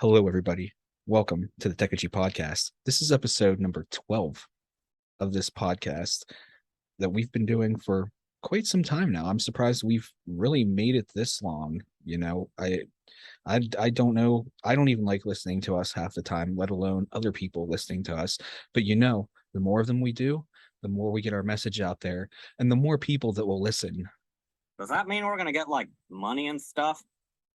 Hello, everybody. Welcome to the Techegy podcast. This is episode number 12 of this podcast that we've been doing for quite some time now. I'm surprised we've really made it this long. I don't know. I don't even like listening to us half the time, let alone other people listening to us. But the more of them we do, the more we get our message out there and the more people that will listen. Does that mean we're going to get like money and stuff?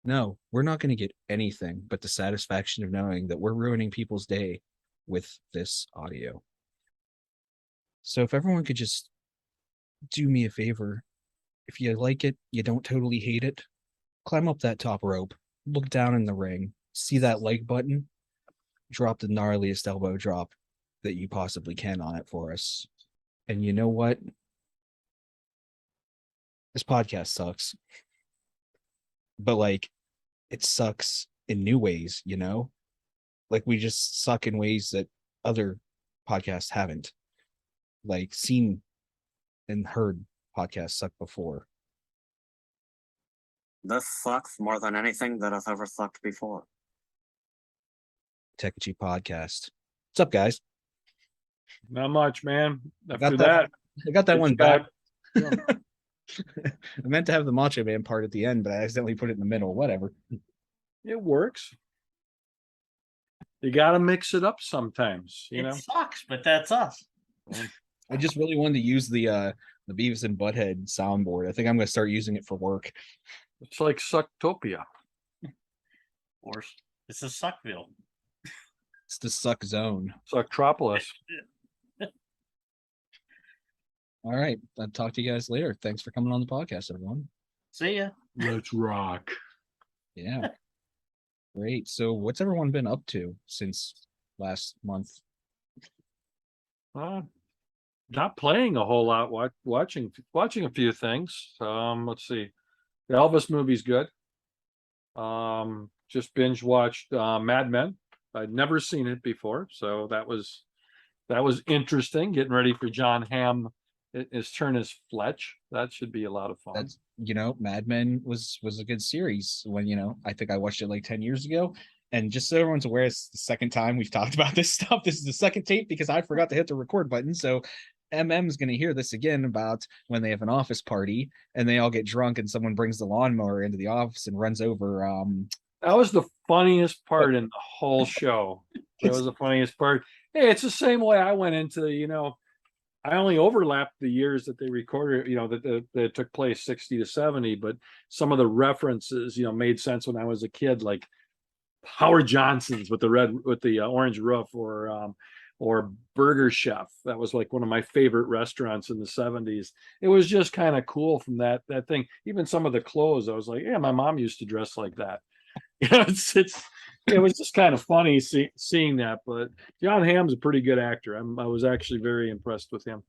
No, we're not going to get anything but the satisfaction of knowing that we're ruining people's day with this audio. So if everyone could just do me a favor, if you like it, you don't totally hate it, climb up that top rope, look down in the ring, see that like button, drop the gnarliest elbow drop that you possibly can on it for us. And you know what? This podcast sucks. But it sucks in new ways, Like we just suck in ways that other podcasts haven't. Like seen and heard podcasts suck before. This sucks more than anything that has ever sucked before. Techegy podcast. What's up, guys? Not much, man. I got that one back. Yeah. I meant to have the Macho Man part at the end, but I accidentally put it in the middle. Whatever. It works. You got to mix it up sometimes, you know. It sucks, but that's us. I just really wanted to use the Beavis and Butthead soundboard. I think I'm going to start using it for work. It's like Sucktopia. Or it's a Suckville. It's the suck zone. Sucktropolis. All right. I'll talk to you guys later. Thanks for coming on the podcast, everyone. See ya. Let's rock. Yeah. Great. So what's everyone been up to since last month? Not playing a whole lot. Watching a few things. Let's see. The Elvis movie's good. Just binge watched Mad Men. I'd never seen it before, so that was interesting. Getting ready for John Hamm. His turn as Fletch. That should be a lot of fun. That's Mad Men was a good series when I think I watched it like 10 years ago. And just so everyone's aware, it's the second time we've talked about this stuff. This is the second tape because I forgot to hit the record button. So MM's going to hear this again about when they have an office party and they all get drunk and someone brings the lawnmower into the office and runs over. That was the funniest part in the whole show. That was the funniest part. Hey, it's the same way I went into, I only overlapped the years that they recorded, that took place 60 to 70, but some of the references, made sense when I was a kid, like Howard Johnson's with the orange roof, or Burger Chef. That was like one of my favorite restaurants in the 70s. It was just kind of cool from that thing. Even some of the clothes, I was like, yeah, my mom used to dress like that. It was just kind of funny seeing that. But John Hamm's a pretty good actor. I was actually very impressed with him.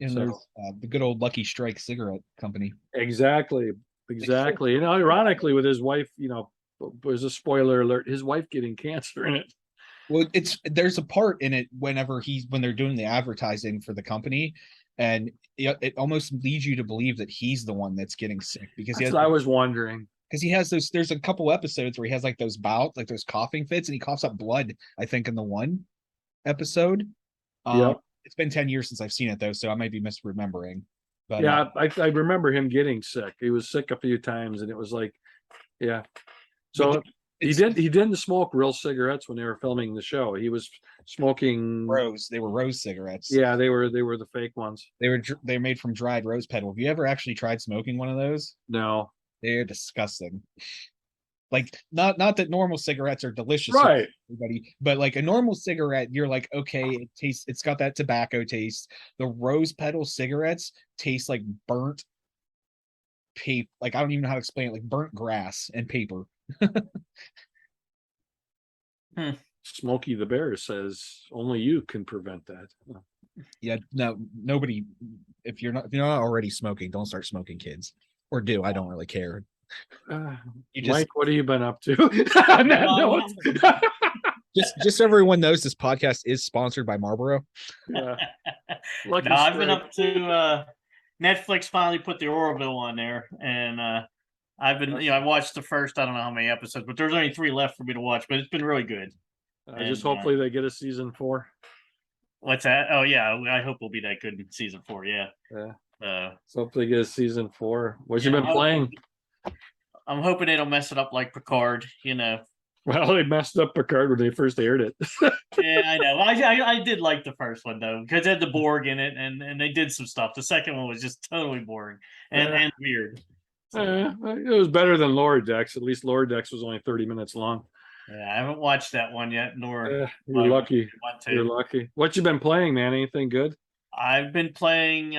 And so, there's the good old Lucky Strike cigarette company. Exactly. Ironically, with his wife, was a spoiler alert, his wife getting cancer in it. Well, there's a part in it when they're doing the advertising for the company, and it almost leads you to believe that he's the one that's getting sick because I was wondering. Because he has there's a couple episodes where he has like those bouts, like those coughing fits, and he coughs up blood, I think, in the one episode. It's been 10 years since I've seen it though, so I might be misremembering. But yeah, I remember him getting sick. He was sick a few times, and it was like, yeah. So he didn't smoke real cigarettes when they were filming the show. He was smoking rose. They were rose cigarettes. Yeah, they were the fake ones. They're made from dried rose petal. Have you ever actually tried smoking one of those? No. They're disgusting. Like not that normal cigarettes are delicious, right? Everybody, but like a normal cigarette, you're like, okay, it's got that tobacco taste. The rose petal cigarettes taste like burnt paper. Like I don't even know how to explain it. Like burnt grass and paper. Smokey the Bear says only you can prevent that. Yeah, no, nobody. If you're not already smoking, don't start smoking, kids. Or do. I don't really care. Mike, what have you been up to? just so everyone knows, this podcast is sponsored by Marlboro. Yeah. I've been up to Netflix finally put the Orville on there, and I've been, I watched the first, I don't know how many episodes, but there's only 3 left for me to watch, but it's been really good. Just And, hopefully they get a season 4. What's that? Oh yeah, I hope we'll be that good in season 4. Yeah. Yeah. Uh, So hopefully they get a season 4. What you Yeah, been playing? I'm hoping they don't mess it up like Picard. Well, they messed up Picard when they first aired it. Yeah, I know. I did like the first one though because it had the Borg in it, and they did some stuff. The second one was just totally boring and Yeah. weird. So, It was better than Lower Decks. At least Lower Decks was only 30 minutes long. yeah, I haven't watched that one yet, nor You're I lucky. want to. You're lucky. What you been playing, man? Anything good? I've been playing,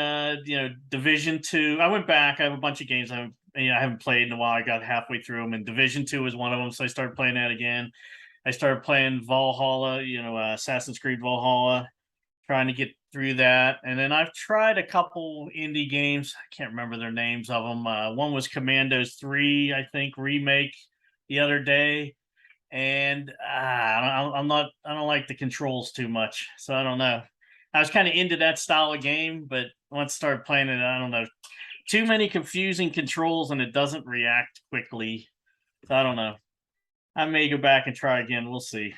Division 2. I went back. I have a bunch of games I haven't played in a while. I got halfway through them, and Division 2 is one of them. So I started playing that again. I started playing Valhalla, Assassin's Creed Valhalla, trying to get through that. And then I've tried a couple indie games. I can't remember their names of them. One was Commandos 3, I think, remake the other day. And I don't like the controls too much. So I don't know. I was kind of into that style of game, but once I started playing it, I don't know. Too many confusing controls and it doesn't react quickly. So I don't know. I may go back and try again. We'll see.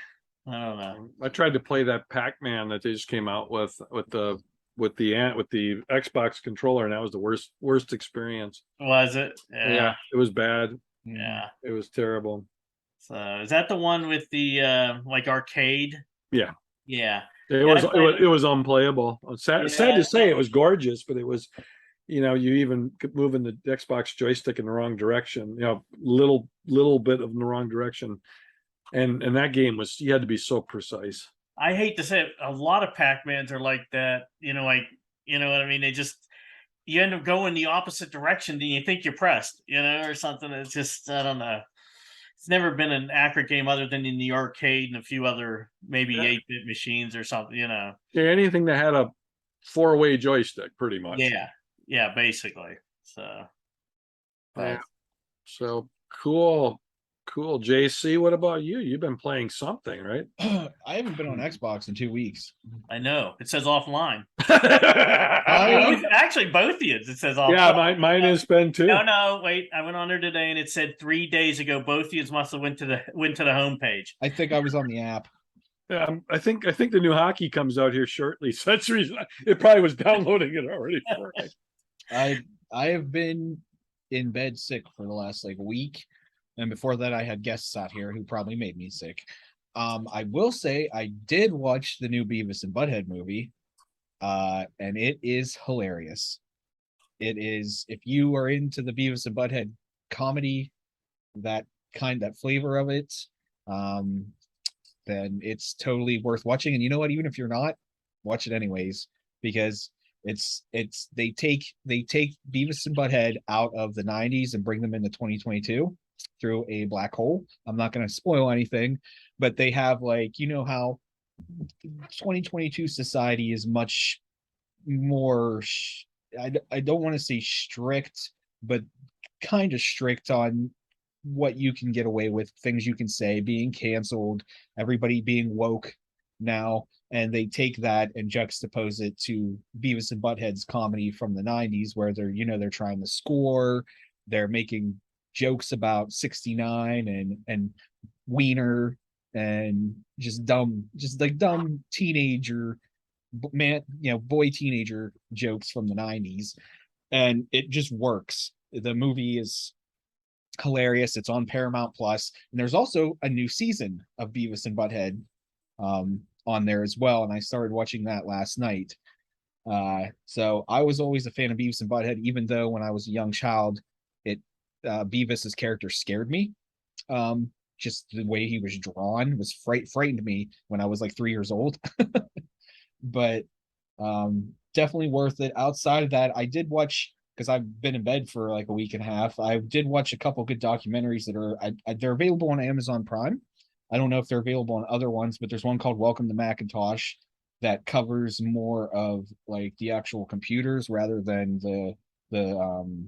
I don't know. I tried to play that Pac-Man that they just came out with the Xbox controller, and that was the worst experience. Was it? Yeah, it was bad. Yeah. It was terrible. So is that the one with the like arcade? Yeah. Yeah. It Yeah, was I played it was unplayable. Sad Yeah. to say, it was gorgeous, but it was, you even moving the Xbox joystick in the wrong direction, little bit of in the wrong direction, and that game was, you had to be so precise. I hate to say it, a lot of Pac-Mans are like that. You know what I mean? They just you end up going the opposite direction than you think you pressed, or something. It's just I don't know. It's never been an accurate game other than in the arcade and a few other maybe Yeah. 8-bit machines or something. Yeah, anything that had a 4-way joystick, pretty much. Yeah, basically. So, Yeah. So cool. JC, what about you? You've been playing something, right? I haven't been on Xbox in 2 weeks. I know it says offline. Yeah, Actually, both of you. It says offline. mine has been too. No, wait. I went on there today and it said 3 days ago. Both of you must have went to the homepage. I think I was on the app. I think the new hockey comes out here shortly. So that's the reason it probably was downloading it already. I have been in bed sick for the last week, and before that I had guests out here who probably made me sick. I will say I did watch the new Beavis and Butthead movie, and it is hilarious. It is, if you are into the Beavis and Butthead comedy, that flavor of it, then it's totally worth watching. And you know what? Even if you're not, watch it anyways, because they take Beavis and Butthead out of the 90s and bring them into 2022 through a black hole. I'm not going to spoil anything, but they have how 2022 society is much more I don't want to say strict, but kind of strict on what you can get away with, things you can say, being canceled, everybody being woke now. And they take that and juxtapose it to Beavis and Butthead's comedy from the 90s, where they're trying to score, they're making jokes about 69 and Wiener, and just dumb teenager boy teenager jokes from the 90s, and it just works. The movie is hilarious. It's on Paramount Plus, and there's also a new season of Beavis and Butthead on there as well, and I started watching that last night. So I was always a fan of Beavis and Butthead, even though when I was a young child, Beavis's character scared me. Just the way he was drawn was frightened me when I was 3 years old. But definitely worth it. Outside of that, I did watch, because I've been in bed for a week and a half, I did watch a couple good documentaries that they're available on Amazon Prime. I don't know if they're available on other ones, but there's one called Welcome to Macintosh that covers more of the actual computers rather than the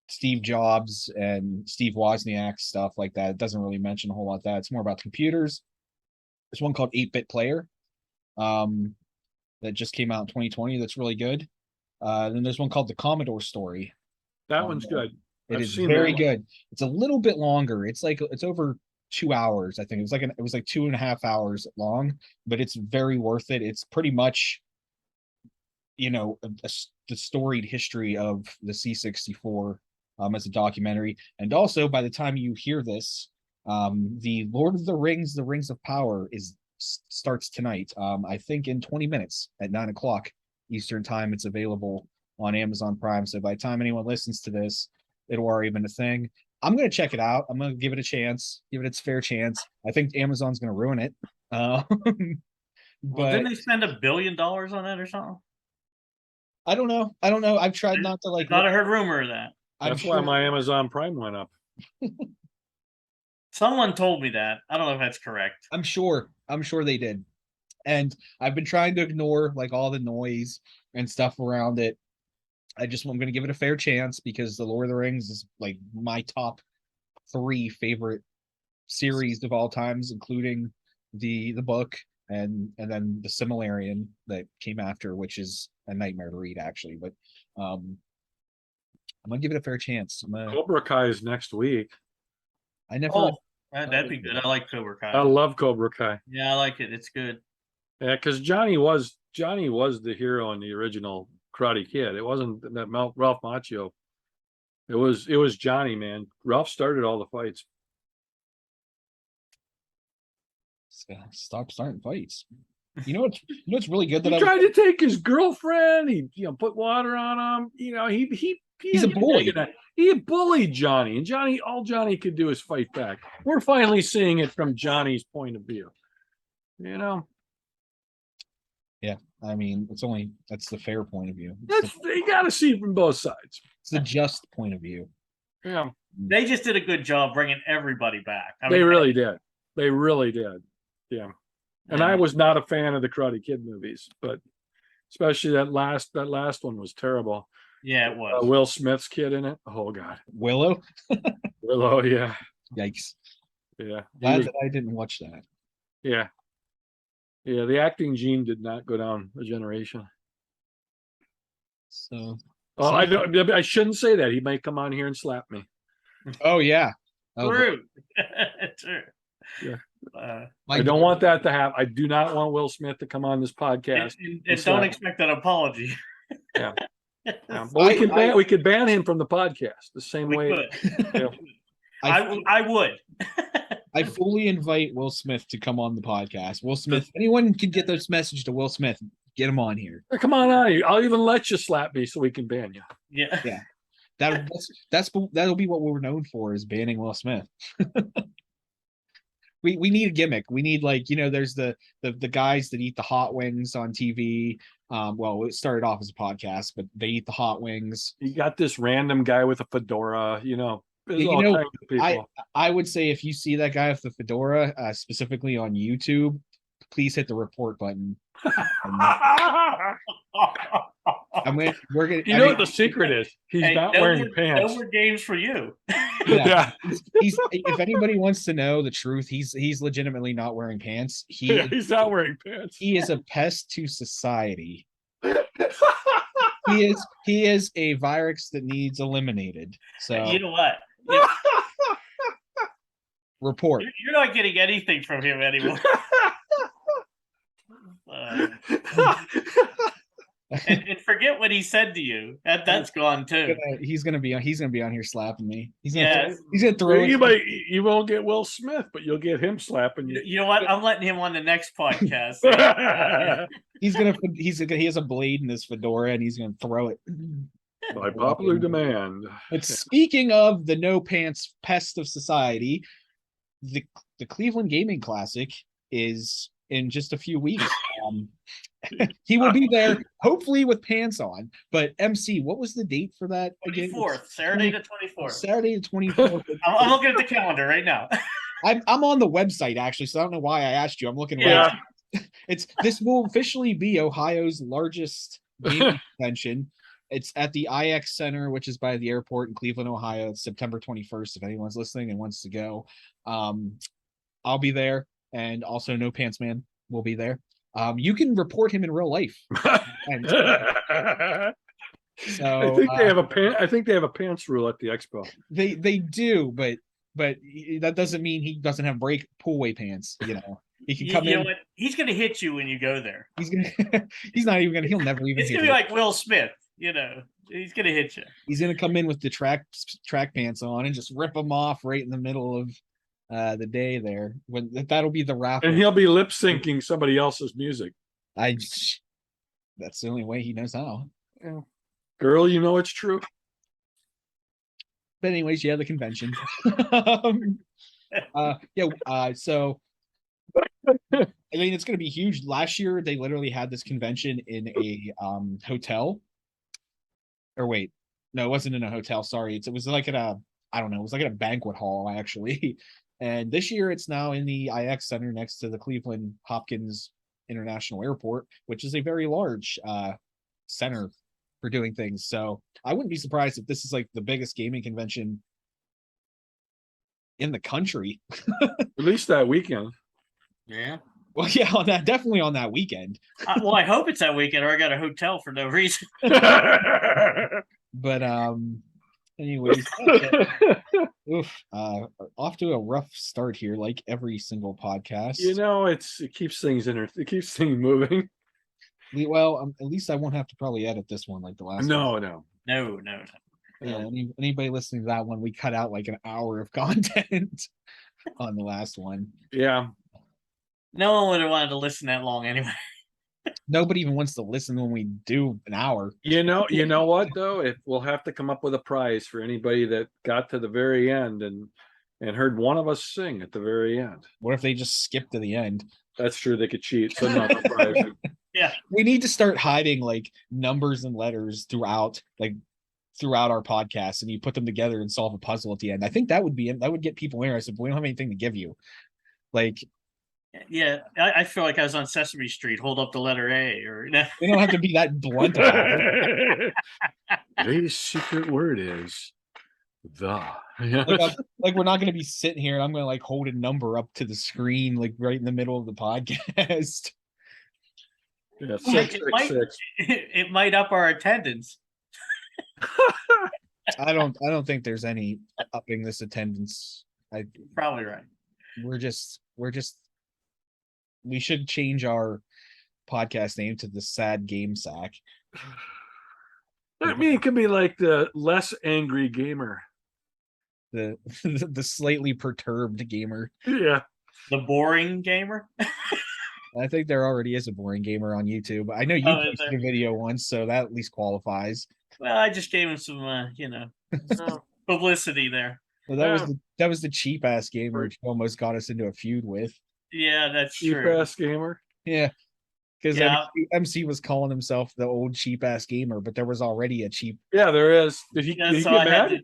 Steve Jobs and Steve Wozniak stuff like that. It doesn't really mention a whole lot of that. It's more about the computers. There's one called 8-Bit Player that just came out in 2020 that's really good. Then there's one called The Commodore Story. That one's good. It I've is seen very that one. good. It's a little bit longer. It's over 2 hours. I think it was like 2.5 hours long, but it's very worth it. It's pretty much, the storied history of the C64 as a documentary. And also, by the time you hear this, the Lord of the Rings, The Rings of Power starts tonight. I think in 20 minutes at 9 o'clock Eastern time. It's available on Amazon Prime. So by the time anyone listens to this, it'll already been a thing. I'm gonna check it out. I'm gonna give it a chance, give it its fair chance. I think Amazon's gonna ruin it. Well, But didn't they spend $1 billion on that or something? I don't know. I've tried not to I thought I heard rumor of that. I'm That's why sure my Amazon Prime went up. Someone told me that. I don't know if that's correct. I'm sure they did. And I've been trying to ignore like all the noise and stuff around it. I'm going to give it a fair chance because The Lord of the Rings is like my top 3 favorite series of all times, including the book and then the Silmarillion that came after, which is a nightmare to read actually. But I'm gonna give it a fair chance. Cobra Kai is next week. I never. Oh, that'd be good. I like Cobra Kai. I love Cobra Kai. Yeah, I like it. It's good. Yeah, because Johnny was the hero in the original Karate Kid. It wasn't that Ralph Macchio. It was Johnny, man. Ralph started all the fights. Stop starting fights. You know what's really good that He tried to take his girlfriend. He put water on him. He's a bully. He bullied Johnny, and all Johnny could do is fight back. We're finally seeing it from Johnny's point of view. Yeah, I mean, that's the fair point of view. You got to see it from both sides. It's the just point of view. Yeah, They just did a good job bringing everybody back. they really did. They really did. Yeah. And I was not a fan of the Karate Kid movies, but especially that last one was terrible. Yeah, it was. Will Smith's kid in it. Oh God, Willow. Willow. Yeah, Yikes. yeah. Glad that I didn't watch that. Yeah, yeah. The acting gene did not go down a generation. So. Oh, I don't. I shouldn't say that. He might come on here and slap me. Oh yeah. Oh, True. True. Yeah. my I don't want that to happen. I do not want Will Smith to come on this podcast. And don't expect an apology. Yeah. Yeah. But we could ban him from the podcast the same We way. could. Yeah. I would. I fully invite Will Smith to come on the podcast. Will Smith, anyone can get this message to Will Smith, get him on here. Come on out. I'll even let you slap me so we can ban you. Yeah. Yeah. That'll be what we're known for, is banning Will Smith. We need a gimmick. We need, like, there's the guys that eat the hot wings on TV. Well, it started off as a podcast, but they eat the hot wings. You got this random guy with a fedora, there's all kinds of people. I would say if you see that guy with the fedora, specifically on YouTube, please hit the report button. We're gonna. What the secret is? He's not wearing pants. No more games for you. Yeah. He's if anybody wants to know the truth, he's legitimately not wearing pants. He's not wearing pants. He is a pest to society. He is a virus that needs eliminated. So You know what? report. You're not getting anything from him anymore. And forget what he said to you. That's gone too. He's gonna be on here slapping me. He's Yes. gonna throw. You won't get Will Smith, but you'll get him slapping you. You know what? I'm letting him on the next podcast. He has a blade in his fedora and he's gonna throw it. By popular demand. But speaking of the no pants pest of society, the Cleveland Gaming Classic is in just a few weeks. He will be there, hopefully with pants on. But MC, what was the date for that again? 24th, Saturday the 24th. Saturday the 24th. I'm looking at the calendar right now. I'm on the website actually, so I don't know why I asked you. I'm looking Yeah. right. This will officially be Ohio's largest gaming convention. It's at the IX Center, which is by the airport in Cleveland, Ohio. It's September 21st. If anyone's listening and wants to go, I'll be there, and also No Pants Man will be there. You can report him in real life. And So I think they have I think they have a pants rule at the expo. they do, but that doesn't mean he doesn't have break pull-away pants. You know, he can come You know in. what? He's gonna hit you when you go there. He's gonna. He's not even gonna. He'll never even. It's hit gonna be you. like Will Smith. You know, he's gonna hit you. He's gonna come in with the track pants on and just rip them off right in the middle of the day there. When that'll be the raffle. And he'll be lip syncing somebody else's music. That's the only way he knows how. Yeah. Girl, you know it's true. But anyways, yeah, the convention. So I mean, it's going to be huge. Last year, they literally had this convention in a hotel. Or wait, no, it wasn't in a hotel. Sorry, it was like at a, I don't know, it was like at a banquet hall actually. And this year, it's now in the IX Center next to the Cleveland Hopkins International Airport, which is a very large center for doing things. So I wouldn't be surprised if this is like the biggest gaming convention in the country. At least that weekend. Yeah. Well, yeah, definitely on that weekend. Well, I hope it's that weekend, or I got a hotel for no reason. But anyways, off to a rough start here, like every single podcast. You know, it keeps things moving. At least I won't have to probably edit this one like the last one. No. No. Yeah, anybody listening to that one, we cut out like an hour of content on the last one. Yeah. No one would have wanted to listen that long anyway. Nobody even wants to listen when we do an hour. You know what though? We'll have to come up with a prize for anybody that got to the very end and heard one of us sing at the very end. What if they just skip to the end? That's true, they could cheat. So no prize. Yeah. We need to start hiding like numbers and letters throughout our podcast, and you put them together and solve a puzzle at the end. I think that would get people interested, but we don't have anything to give you. Like, Yeah, I feel like I was on Sesame Street. Hold up the letter A, or we don't have to be that blunt about it. Today's secret word is the. Like we're not going to be sitting here and I'm going to like hold a number up to the screen like right in the middle of the podcast. Yeah, it might up our attendance. I don't think there's any upping this attendance. Probably right. We should change our podcast name to the Sad Game Sack. I mean, it could be like the less angry gamer. The slightly perturbed gamer. Yeah. The boring gamer. I think there already is a boring gamer on YouTube. I know you posted a video once, so that at least qualifies. Well, I just gave him some, publicity there. Well, that was the cheap ass gamer which almost got us into a feud with. Yeah, that's cheap true. Ass gamer. Yeah, because MC was calling himself the old cheap ass gamer, but there was already a cheap. Yeah, there is. Did he get mad?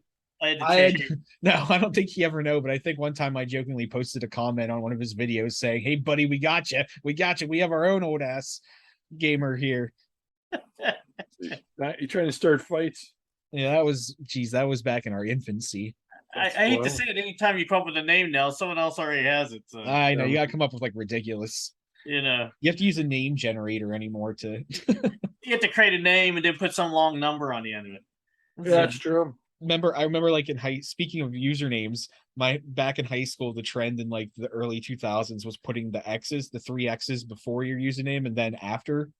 No, I don't think he ever know, but I think one time I jokingly posted a comment on one of his videos saying, "Hey buddy, we got you. We have our own old ass gamer here." You trying to start fights? Yeah, that was back in our infancy. I hate to say it, anytime you come up with a name now, someone else already has it. So. I know, you gotta come up with like ridiculous. You have to use a name generator anymore to you have to create a name and then put some long number on the end of it. Yeah, that's true. I remember like speaking of usernames, back in high school, the trend in like the early 2000s was putting the 3 X's before your username and then after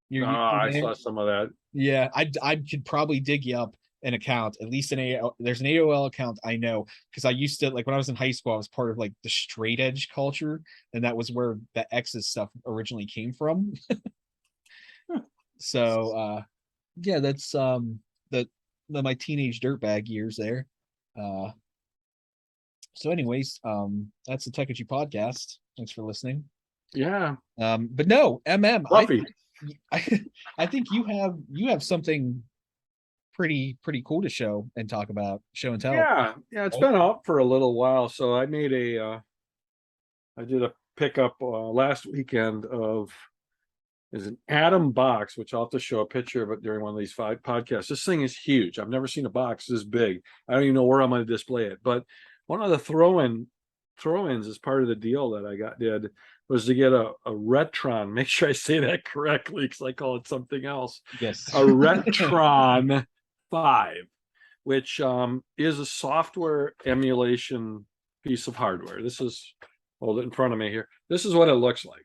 your username. I saw some of that. Yeah, I could probably dig you up an account, at least there's an AOL account I know, because I used to, like when I was in high school, I was part of like the straight edge culture, and that was where the X's stuff originally came from. So yeah, that's my teenage dirtbag years there. So anyways, that's the Techegy podcast. Thanks for listening. Yeah. But no, I think you have something pretty cool to show and talk about, show and tell. Yeah, it's been out for a little while. So I made I did a pickup last weekend of is an Atom box, which I'll have to show a picture of it during one of these 5 podcasts. This thing is huge. I've never seen a box this big. I don't even know where I'm going to display it. But one of the throw-ins as part of the deal that I did was to get a Retron. Make sure I say that correctly because I call it something else. Yes. A Retron 5, which is a software emulation piece of hardware. This is, hold it in front of me here. This is what it looks like.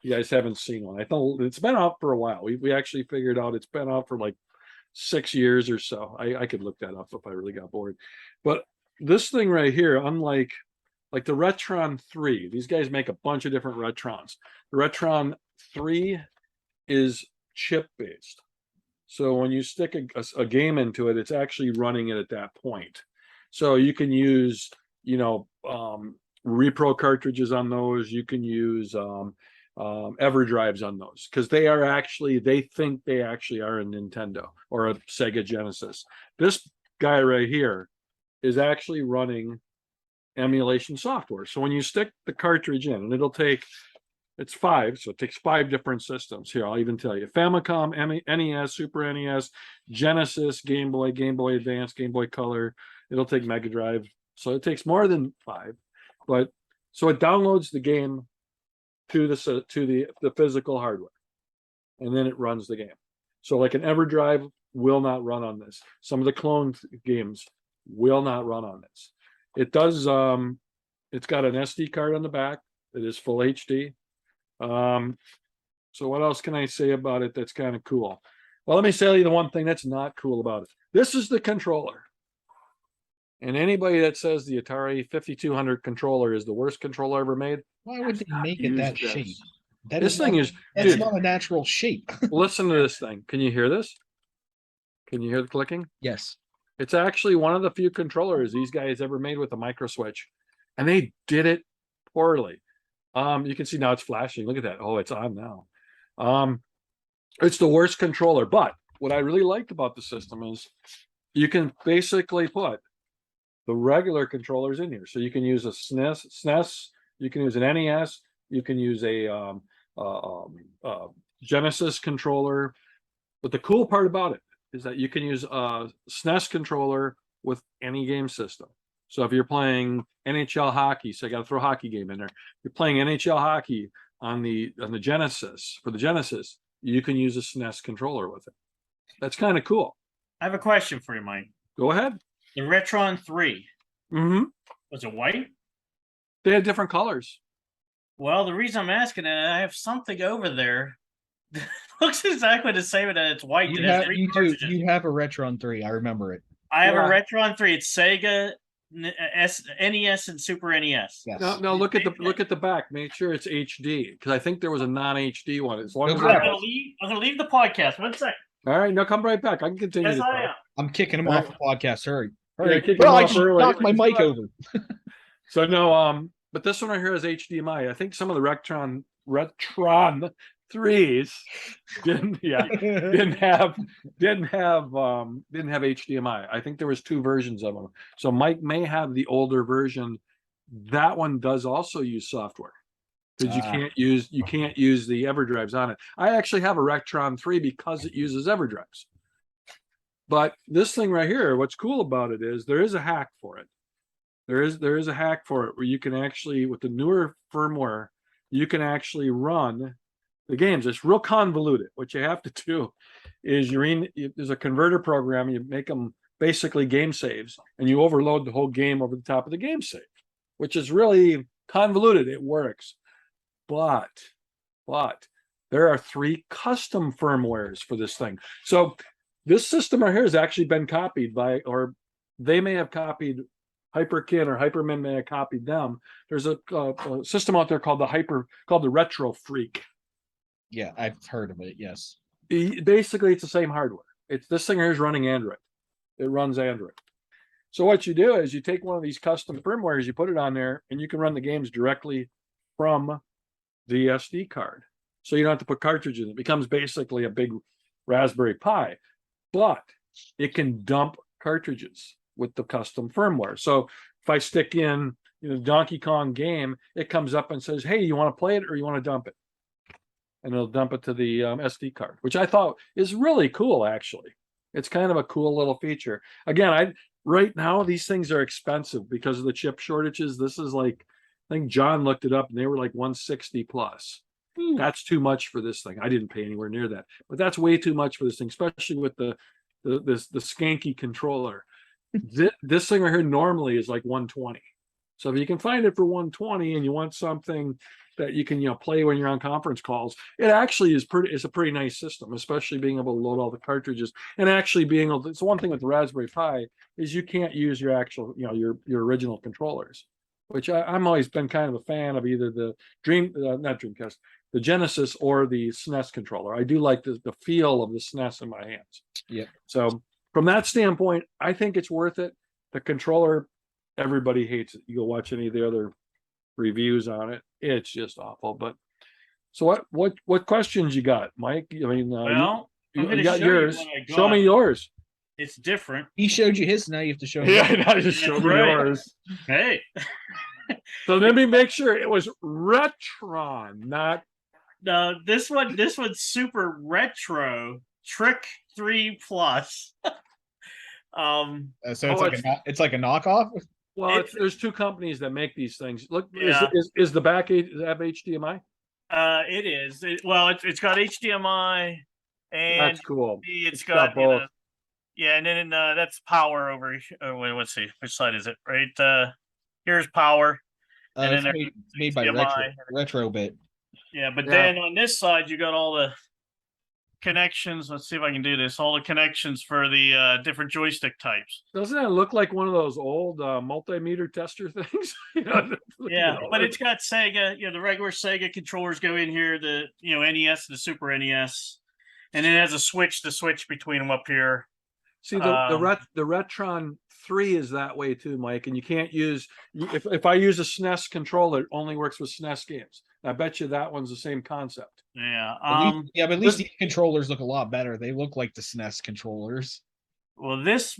You guys haven't seen one. I thought it's been out for a while. We actually figured out it's been out for like 6 years or so. I could look that up if I really got bored. But this thing right here, unlike like the Retron 3, these guys make a bunch of different Retrons. The Retron 3 is chip based. So when you stick a game into it, it's actually running it at that point. So you can use, repro cartridges on those. You can use EverDrives on those because they think they actually are a Nintendo or a Sega Genesis. This guy right here is actually running emulation software. So when you stick the cartridge in, and it's 5, so it takes 5 different systems. Here, I'll even tell you: Famicom, NES, Super NES, Genesis, Game Boy, Game Boy Advance, Game Boy Color. It'll take Mega Drive, so it takes more than 5. But so it downloads the game to the physical hardware, and then it runs the game. So like an EverDrive will not run on this. Some of the clone games will not run on this. It does. It's got an SD card on the back. It is full HD. So what else can I say about it that's kind of cool? Well, let me tell you the one thing that's not cool about it. This is the controller. And anybody that says the Atari 5200 controller is the worst controller ever made, Why would they make it that use shape? this. That This thing is, that's dude, not a natural shape. listen to this thing. Can you hear this? Can you hear the clicking? Yes. It's actually one of the few controllers these guys ever made with a micro switch, and they did it poorly. You can see now it's flashing. Look at that. Oh, it's on now. It's the worst controller. But what I really liked about the system is you can basically put the regular controllers in here. So you can use a SNES, you can use an NES, you can use a Genesis controller. But the cool part about it is that you can use a SNES controller with any game system. So if you're playing NHL hockey, so I got to throw a hockey game in there. You're playing NHL hockey on the Genesis, for the Genesis, you can use a SNES controller with it. That's kind of cool. I have a question for you, Mike. Go ahead. The Retron 3, Mm-hmm. was it white? They had different colors. Well, the reason I'm asking it, I have something over there that looks exactly the same, and it's white. It has 3 cartridges. You have a Retron 3. I remember it. I have a Yeah. Retron 3. It's Sega, NES, and Super NES. Yes. No, look at the back. Make sure it's HD because I think there was a non-HD one. As long No as problem. I'm gonna leave the podcast. 1 second. all right, now come right back. I can continue. Yes, this I part. am. I'm kicking him Right. off the podcast. Hurry. Yeah, Hurry. kick him Well, I off just early. knocked my mic over. So no, but this one right here has HDMI. I think some of the Retron 3s didn't have HDMI. I think there was 2 versions of them. So Mike may have the older version. That one does also use software because you can't use the EverDrives on it. I actually have a Retron 3 because it uses EverDrives. But this thing right here, what's cool about it is there is a hack for it. There is a hack for it where you can actually, with the newer firmware, you can actually run the games. It's real convoluted. What you have to do is there's a converter program. You make them basically game saves, and you overload the whole game over the top of the game save, which is really convoluted. It works, but there are 3 custom firmwares for this thing. So this system right here has actually been copied by, or they may have copied. Hyperkin or Hypermin may have copied them. There's a system out there called the Retro Freak. Yeah, I've heard of it. Yes. Basically, it's the same hardware. This thing here is running Android. It runs Android. So what you do is you take one of these custom firmwares, you put it on there, and you can run the games directly from the SD card. So you don't have to put cartridges in. It becomes basically a big Raspberry Pi, but it can dump cartridges with the custom firmware. So if I stick in Donkey Kong game, it comes up and says, hey, you want to play it or you want to dump it? And it'll dump it to the SD card, which I thought is really cool, actually. It's kind of a cool little feature. Again, right now, these things are expensive because of the chip shortages. This is like I think John looked it up and they were like 160 plus. That's too much for this thing. I didn't pay anywhere near that, but that's way too much for this thing, especially with the skanky controller. This thing right here normally is like 120. So if you can find it for 120 and you want something that you can, play when you're on conference calls, it actually is a pretty nice system, especially being able to load all the cartridges and actually being able to, it's one thing with the Raspberry Pi is you can't use your actual, your original controllers, which I'm always been kind of a fan of either the not Dreamcast, the Genesis or the SNES controller. I do like the feel of the SNES in my hands. Yeah. So from that standpoint, I think it's worth it. The controller, everybody hates it. You go watch any of the other reviews on it. It's just awful. But so what questions you got, Mike? I mean, Well, you got yours. what I Show me yours. It's different. He showed you his. Now you have to show me. Yeah, now just show That's me right. yours. Hey, So let me make sure it was Retron, not no, this one's super retro. Trick 3 Plus. So it's like a knockoff. well. There's two companies that make these things. Look, Yeah. is the back does it have HDMI? It is. It's got HDMI and That's cool. it's got got both. yeah, and then that's power over. Wait, let's see, which side is it? Right, here's power. And It's then made by HDMI. Retrobit. Yeah, but Yeah. then on this side you got all the connections. Let's see if I can do this. All the connections for the different joystick types. Doesn't that look like one of those old multimeter tester things? Yeah, but it's got Sega. The regular Sega controllers go in here. The NES, the Super NES, and then it has a switch to switch between them up here. See, the Retron 3 is that way too, Mike. And you can't use if I use a SNES controller, it only works with SNES games. I bet you that one's the same concept. Yeah. But at least these controllers look a lot better. They look like the SNES controllers. Well, this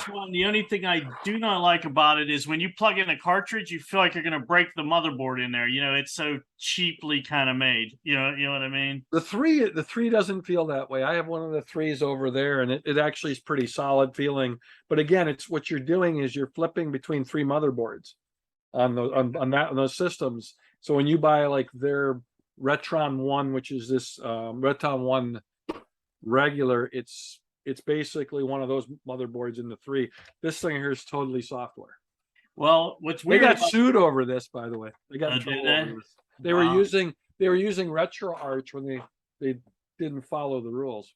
one, the only thing I do not like about it is when you plug in a cartridge, you feel like you're going to break the motherboard in there. It's so cheaply kind of made. You know what I mean? The three doesn't feel that way. I have one of the threes over there, and it actually is pretty solid feeling. But again, it's what you're doing is you're flipping between three motherboards on those systems. So when you buy like their Retron 1, which is this Retron 1 regular, it's basically one of those motherboards in the 3. This thing here is totally software. Well, what's They weird got about- sued over this, by the way. They got in did trouble they? over this. They Wow. were using RetroArch when they didn't follow the rules.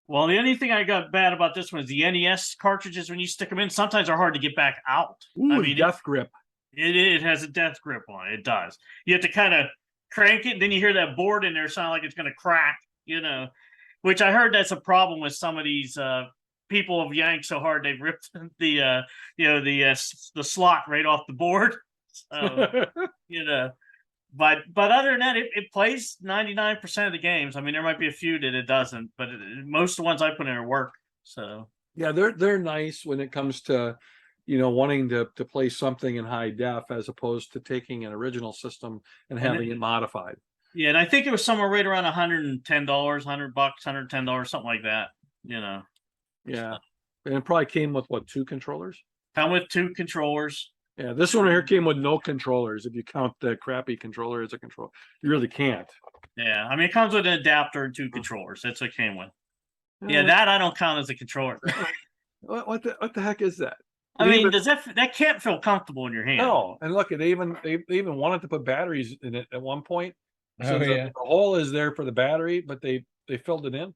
Well, the only thing I got bad about this one is the NES cartridges. When you stick them in, sometimes are hard to get back out. Ooh, I mean, death grip. it has a death grip on it. It does. You have to kind of crank it, and then you hear that board in there sound like it's going to crack. Which I heard that's a problem with some of these people have yanked so hard they've ripped the slot right off the board. So, but other than that, it plays 99% of the games. I mean, there might be a few that it doesn't, but most of the ones I put in work. So Yeah, they're nice when it comes to wanting to play something in high def as opposed to taking an original system and having it modified. yeah, and I think it was somewhere right around $110, $100, $110, something like that. Yeah, and it probably came with what, 2 controllers? Come with 2 controllers. Yeah, this one here came with no controllers. If you count the crappy controller as a controller, you really can't. Yeah, I mean, it comes with an adapter and 2 controllers. That's what it came with. Yeah, that I don't count as a controller. What the heck is that? I mean, does that can't feel comfortable in your hand? No, and look, they even wanted to put batteries in it at one point. So Oh, the yeah. hole is there for the battery, but they filled it in.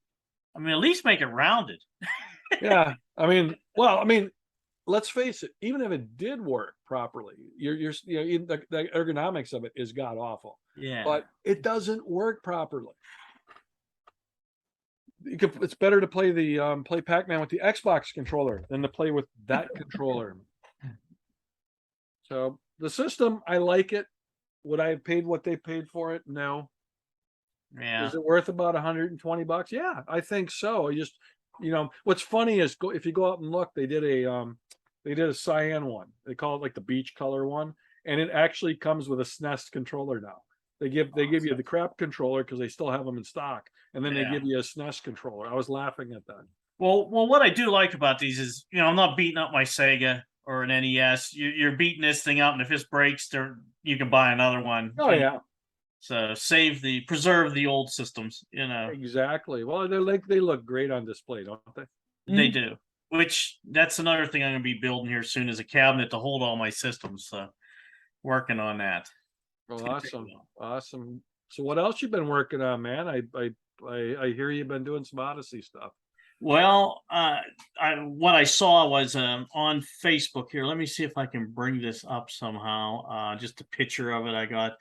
I mean, at least make it rounded. Yeah, I mean, let's face it. Even if it did work properly, the ergonomics of it is god awful. Yeah, But it doesn't work properly. It's better to play play Pac-Man with the Xbox controller than to play with that controller. So the system, I like it. Would I have paid what they paid for it? No. yeah. Is it worth about $120? Yeah, I think so. I just, what's funny is if you go out and look, they did a cyan one. They call it like the beach color one, and it actually comes with a SNES controller now. They give you the crap controller because they still have them in stock, and then they Yeah. give you a SNES controller. I was laughing at that. Well, what I do like about these is, I'm not beating up my Sega or an NES, you're beating this thing up, and if this breaks, you can buy another one. Oh yeah, So preserve the old systems, exactly. Well, they look great on display, don't they? They do. Which that's another thing I'm gonna be building here soon is a cabinet to hold all my systems. So working on that. Well, awesome. So what else you been working on, man? I hear you've been doing some Odyssey stuff. Well, what I saw was on Facebook here. Let me see if I can bring this up somehow. Just a picture of it I got.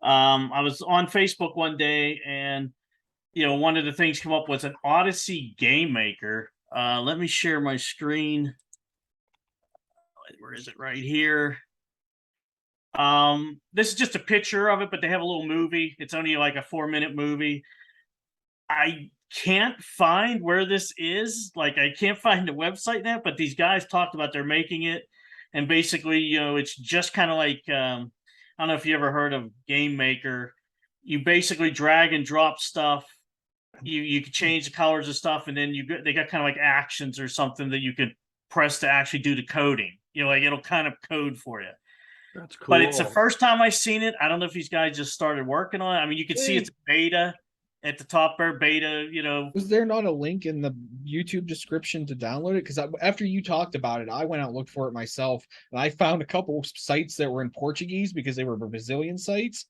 I was on Facebook one day, and one of the things come up was an Odyssey game maker. Let me share my screen. Where is it? Right here. This is just a picture of it, but they have a little movie. It's only like a 4-minute movie. I can't find where this is. Like, I can't find the website now, but these guys talked about they're making it. And basically, it's just kind of like, I don't know if you ever heard of Game Maker. You basically drag and drop stuff. You can change the colors of stuff, and then they got kind of like actions or something that you could press to actually do the coding. Like it'll kind of code for you. That's cool. But it's the first time I've seen it. I don't know if these guys just started working on it. I mean, you can see it's beta at the top there, beta, Was there not a link in the YouTube description to download it? Because after you talked about it, I went out and looked for it myself, and I found a couple of sites that were in Portuguese because they were Brazilian sites.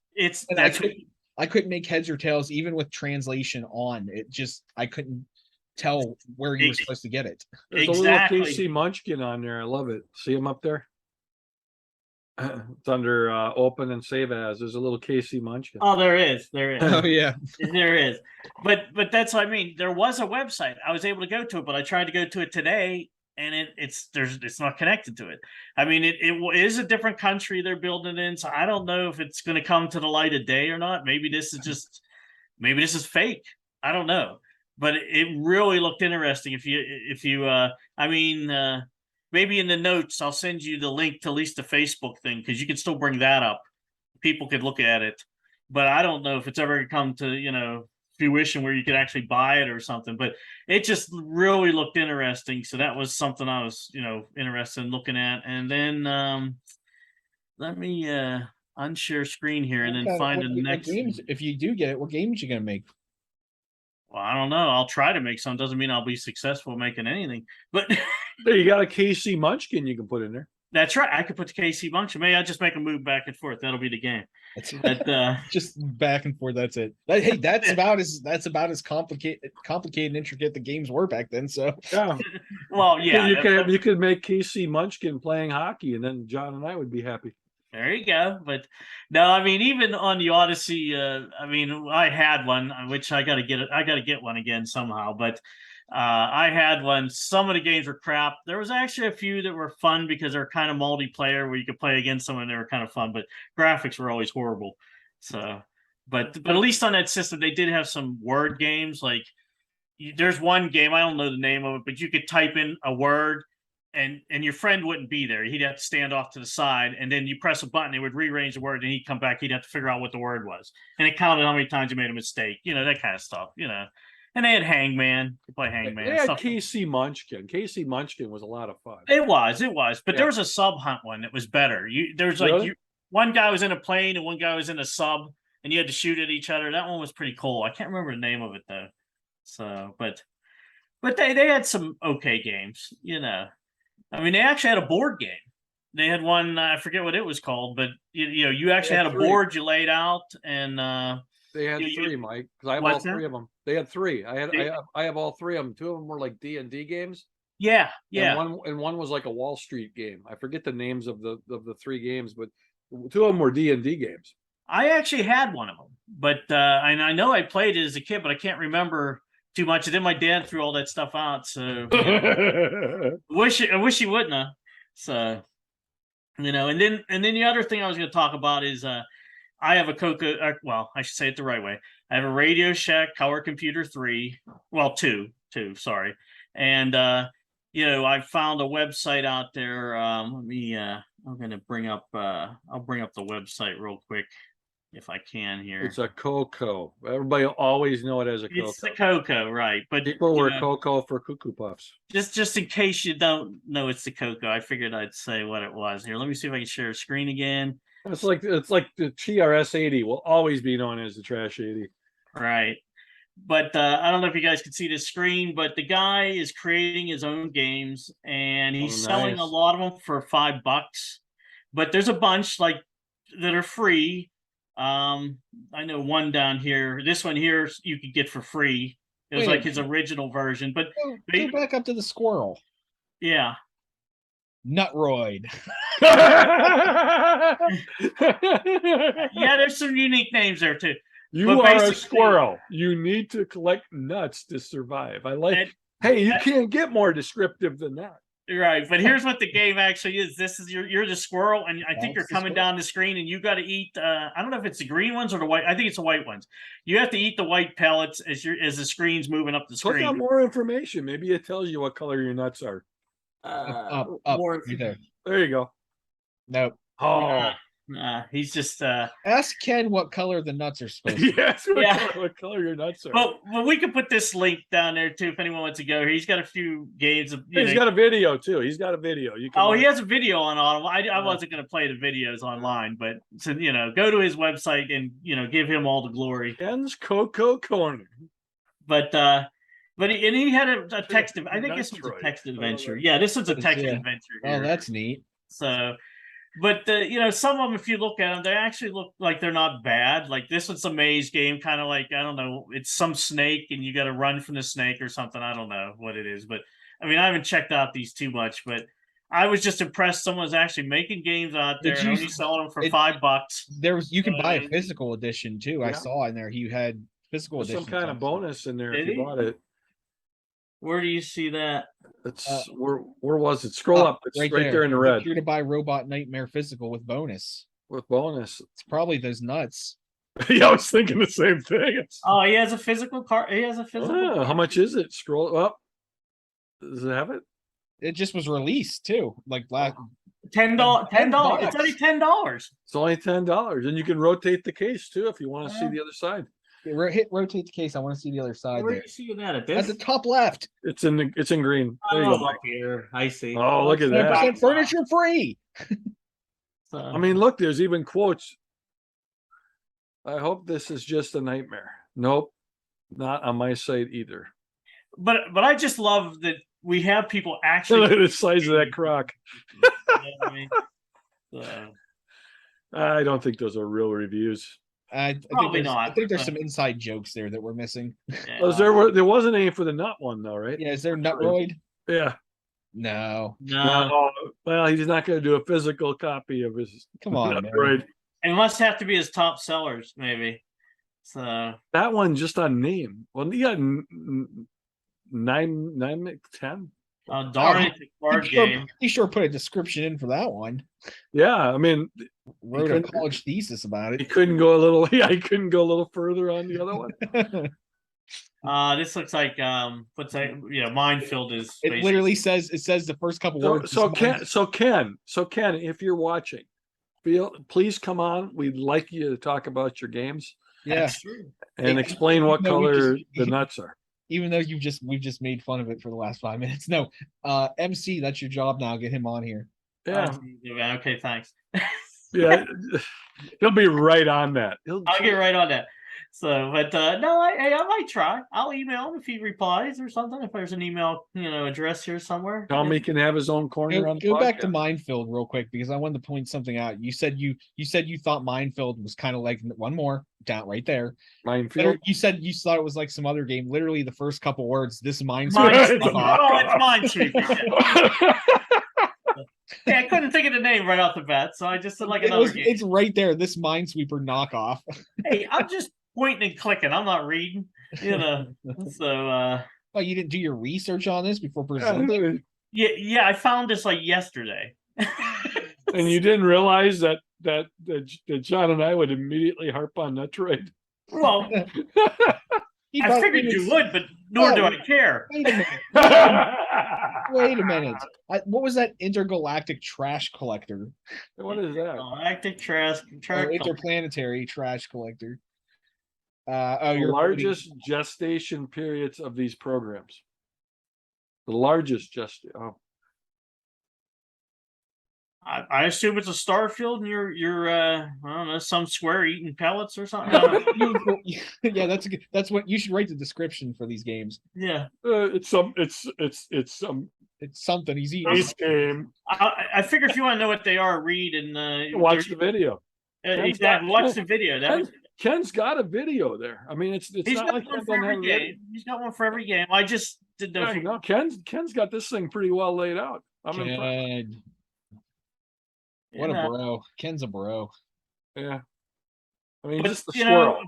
I couldn't make heads or tails, even with translation on. I couldn't tell where you were supposed to get it. There's Exactly. a little KC Munchkin on there. I love it. See him up there? It's under open and save as. There's a little KC Munchkin. Oh, there is. There is. Oh yeah. There is. But that's what I mean. There was a website. I was able to go to it, but I tried to go to it today, and it's not connected to it. I mean, it is a different country they're building it in, so I don't know if it's going to come to the light of day or not. Maybe this is fake. I don't know, but it really looked interesting. Maybe in the notes I'll send you the link to at least the Facebook thing, because you can still bring that up. People could look at it, but I don't know if it's ever going to come to fruition where you could actually buy it or something. But it just really looked interesting, so that was something I was interested in looking at. And then let me unshare screen here and then find the next games. If you do get it, what games you gonna make? Well, I don't know. I'll try to make some. Doesn't mean I'll be successful making anything, but there, you got a KC Munchkin you can put in there. That's right. I could put the KC Munchkin. Maybe I'll just make a move back and forth. That'll be the game. Just back and forth. That's it. That's about as complicated and intricate the games were back then. So yeah. Well, yeah. You could make KC Munchkin playing hockey, and then John and I would be happy. There you go. But no, I mean, even on the Odyssey, I had one, which I got to get one again somehow. But I had one. Some of the games were crap. There was actually a few that were fun because they're kind of multiplayer where you could play against someone. They were kind of fun, but graphics were always horrible. So, but at least on that system, they did have some word games. Like there's one game, I don't know the name of it, but you could type in a word, and your friend wouldn't be there. He'd have to stand off to the side, and then you press a button, it would rearrange the word, and he'd come back. He'd have to figure out what the word was, and it counted how many times you made a mistake. That kind of stuff. And they had Hangman. You play Hangman. They had KC Munchkin. KC Munchkin was a lot of fun. It was. But there was a sub hunt one that was better. One guy was in a plane and one guy was in a sub, and you had to shoot at each other. That one was pretty cool. I can't remember the name of it though. So, but they had some okay games. I mean, they actually had a board game. They had one. I forget what it was called, but you actually had a board you laid out, and they had three, Mike. Because I have all three of them. They had three. I have all three of them. Two of them were like D&D games. Yeah. And one was like a Wall Street game. I forget the names of the three games, but two of them were D&D games. I actually had one of them, but and I know I played it as a kid, but I can't remember too much. And then my dad threw all that stuff out, so I wish he wouldn't have. So and then the other thing I was going to talk about is I have a I should say it the right way. I have a Radio Shack Color Computer 3, well 2, sorry, and I found a website out there. I'm going to bring up. I'll bring up the website real quick. if I can here. It's a cocoa. Everybody will always know it as a cocoa. It's the cocoa, right? But People you wear know, cocoa for cuckoo puffs. just in case you don't know it's the cocoa, I figured I'd say what it was. Here, let me see if I can share a screen again. It's like the TRS-80 will always be known as the Trash 80. Right. But I don't know if you guys can see the screen, but the guy is creating his own games and he's selling a nice. lot of them for $5. But there's a bunch like that are free. I know one down here. This one here you could get for free. It was Wait a like his original version, but Go back up to the squirrel. yeah. Nutroid. Yeah, there's some unique names there too. You But are a basically- squirrel. You need to collect nuts to survive. I like. And- Hey, you can't get more descriptive than that. Right, but here's what the game actually is. This is you're the squirrel, and I think you're That's the coming squirrel. down the screen, and you got to eat. I don't know if it's the green ones or the white. I think it's the white ones. You have to eat the white pellets as the screen's moving up the Click on screen. more information. Maybe it tells you what color your nuts are. Up, more right there. There you go. Nope. Oh, He's just. Ask Ken what color the nuts are supposed to be. yes. Yeah. What color your nuts are? Well, we could put this link down there too if anyone wants to go here. He's got a few games of. He's got a video too. He's got a video. You can. Oh, watch. he has a video on Audible. I wasn't going to play the videos online, but so go to his website and give him all the glory. Ken's Cocoa Corner. But he had a text. I think this was a Metroid. text Oh, adventure. that- Yeah, this was a It's- text yeah. adventure. Oh, Here. that's neat. So, but some of them, if you look at them, they actually look like they're not bad. Like this one's a maze game, kind of like I don't know, it's some snake and you got to run from the snake or something. I don't know what it is, but I mean I haven't checked out these too much, but I was just impressed. Someone's actually making games out there Did and you- only selling them for it- $5. You can buy a Uh, physical edition too. I yeah. saw in there he had physical There's some edition. kind of bonus in there if Did you he? bought it. Where do you see that? It's where was it? Scroll up. It's right there in the red Here to buy Robot Nightmare physical with bonus. with bonus. It's probably those nuts. Yeah, I was thinking the same thing. It's- Oh, he has a physical card. He has a physical. Ah, how card. much is it? Scroll up. Does it have it? It just was released too. Like last. $10. $10. It's $10. only $10. It's only $10, and you can rotate the case too if you want to see Yeah. the other side. Hit rotate the case. I want to see the other side Where do there. you see that at At this? the top left. It's in green. There you Oh, go. up here. I see. Oh, look at that. 10% furniture free. So, I mean, look, there's even quotes. I hope this is just a nightmare. Nope, not on my site either. but I just love that we have people Look actually. at the size of that crock. You know what I mean? So, I don't think those are real reviews. I think Probably there's, not, I think there's but- some inside jokes there that we're missing. yeah. Oh, there wasn't any for the nut one though, right? Yeah, is there Nutroid? Yeah. No. No, Oh, well, he's not going to do a physical copy of his. Come on, man. Right. it must have to be his top sellers, maybe. So That one just on name. Well, you got 10. darn it, the card game. He sure put a description in for that one. Yeah, I mean, Wrote a couldn't- college thesis about he it. couldn't go a little. Yeah, he couldn't go a little further on the other one. This looks like what's that? Minefield is. It basically- literally says the first couple words. So is Ken, if you're watching, please come on. We'd like you to talk about your games yeah. That's true. and Hey, explain what no, we color just- the nuts are. Even though we've just made fun of it for the last 5 minutes. No, MC, that's your job now. Get him on here. Yeah, Okay, thanks. yeah. He'll be right on that. I'll get right on that. So, but no, I might try. I'll email him if he replies or something. If there's an email, address here somewhere. Tommy can have his own corner on the Go back to podcast. Minefield real quick because I wanted to point something out. You said you thought Minefield was kind of like one more down right there. Minefield. You said you thought it was like some other game. Literally the first couple words. This Minesweeper. Minesweeper. Oh, it's Minesweeper. Yeah, I couldn't think of the name right off the bat, so I just said like another game. It's right there. This Minesweeper knockoff. Hey, I'm just pointing and clicking. I'm not reading. So Oh, you didn't do your research on this before presenting? yeah, I found this like yesterday. And you didn't realize that John and I would immediately harp on Metroid. Well, He I probably figured you didn't- would, but Nor do Oh. I care. Wait a minute. Wait a minute. What was that intergalactic trash collector? What is that? Galactic trash. Or interplanetary trash collector? Oh, The you're largest gestation periods of these programs. The largest oh, I assume it's a Starfield, and you're I don't know, some square eating pellets or something. I don't know. yeah, that's what you should write the description for these games. Yeah, it's some It's something he's eating. base game. I figure if you want to know what they are, read and Watch the video. exactly. Watch the video. Ken's got a video there. I mean, it's He's not got like one Ken for doesn't have every a video. game. He's got one for every game. I just didn't know. Yeah, If you, no, Ken's got this thing pretty well laid out. I'm impressed. Ken. What a bro. Ken's a bro. Yeah. I mean, But, just the you know, squirrel.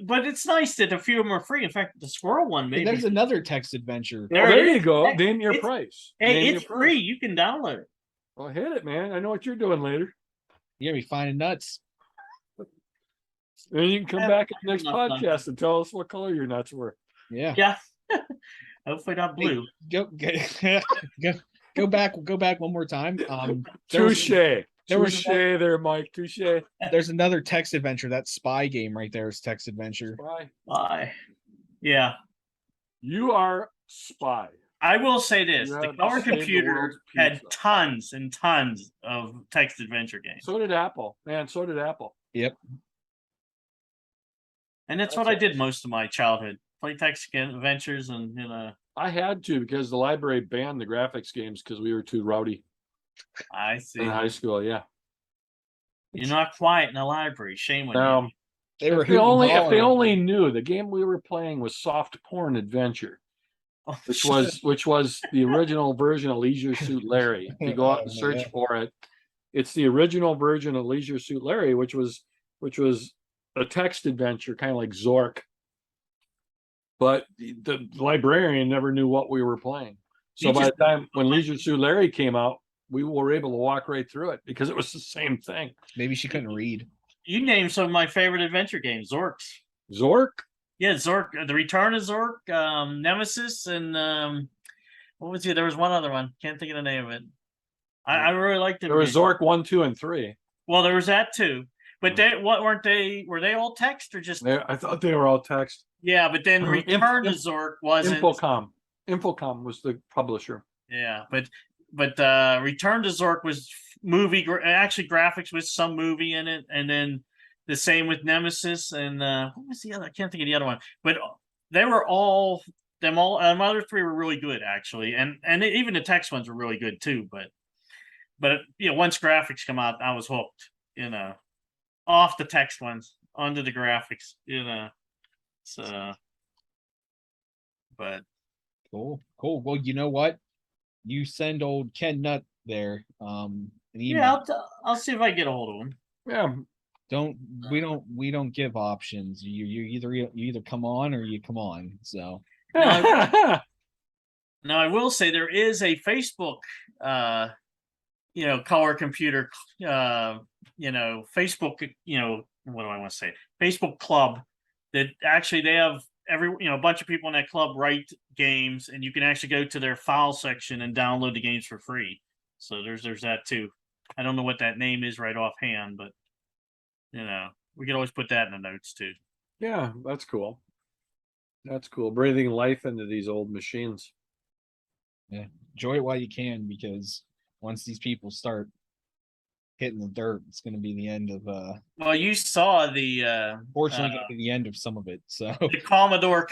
but it's nice that a few of them are free. In fact, the squirrel one Hey, maybe. there's another text adventure. Oh, there it you is. go. Hey, Name your it's- price. Hey, Name it's your free. price. You can download it. Well, hit it, man. I know what you're doing later. You're gonna be finding nuts. And you can come Yeah, back at the next enough nuts. podcast and tell us what color your nuts were. Yeah. Yeah. Hopefully not blue. Go go back one more time. There was- Touche. there was- Touche there, Mike. Touche. there's another text adventure. That spy game right there is text adventure. Spy. Bye. Yeah. You are spy. I will say this: You the have to color save the computer world's had pizza. tons and tons of text adventure games, So did Apple. Man, so did Apple. and that's that's what I did awesome. most of my childhood: play text adventures, and I had to because the library banned the graphics games because we were too rowdy I see. in high school. Yeah. You're not quiet in the library. Shame on you. They were If they only hollering. knew the game we were playing was Soft Porn Adventure, Oh, which was the original version of Leisure Suit Larry. If you go out and search for it, it's the original version of Leisure Suit Larry, which was a text adventure, kind of like Zork. But the librarian never knew what we were playing. So You by just- the time when Leisure Suit Larry came out, we were able to walk right through it because it was the same thing. Maybe she couldn't read. You named some of my favorite adventure games, Zorks. Zork? Yeah, Zork, The Return of Zork, Nemesis, and what was it? There was one other one. Can't think of the name of it. I really liked it. There was Zork 1, 2, and 3. Well, there was that too. But weren't they? Were they all text or just? I thought they were all text. Yeah, but then Return to Zork wasn't. Infocom was the publisher. Yeah, but Return to Zork was movie. Actually, graphics with some movie in it, and then the same with Nemesis and what was the other? I can't think of the other one. But they were all them all. Other three were really good actually, and even the text ones were really good too. But you know, once graphics come out, I was hooked. You know, off the text ones onto the graphics. You know, so. But Cool. Well, you know what? You send old Ken Nut there. An email. yeah, I'll see if I get a hold of him. Yeah. We don't give options. You either come on or you come on. So Now I will say there is a Facebook, color computer, Facebook, what do I want to say? Facebook club that actually they have a bunch of people in that club write games, and you can actually go to their file section and download the games for free. So there's that too. I don't know what that name is right offhand, but we could always put that in the notes too. Yeah, that's cool. That's cool. Breathing life into these old machines. enjoy it while you can, because once these people start hitting the dirt, it's going to be the end of Well, you saw the fortunately gonna be the end of some of it. So the Commodore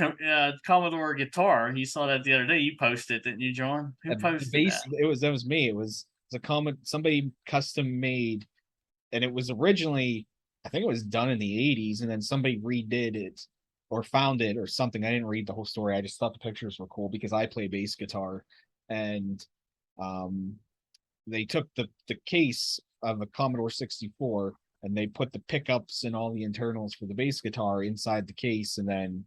guitar. You saw that the other day. You posted, didn't you, John? Who the posted base, that? that was me. It was a comment somebody custom made, and it was originally, I think it was done in the 80s, and then somebody redid it or found it or something. I didn't read the whole story. I just thought the pictures were cool because I play bass guitar, and they took the case of a Commodore 64 and they put the pickups and all the internals for the bass guitar inside the case, and then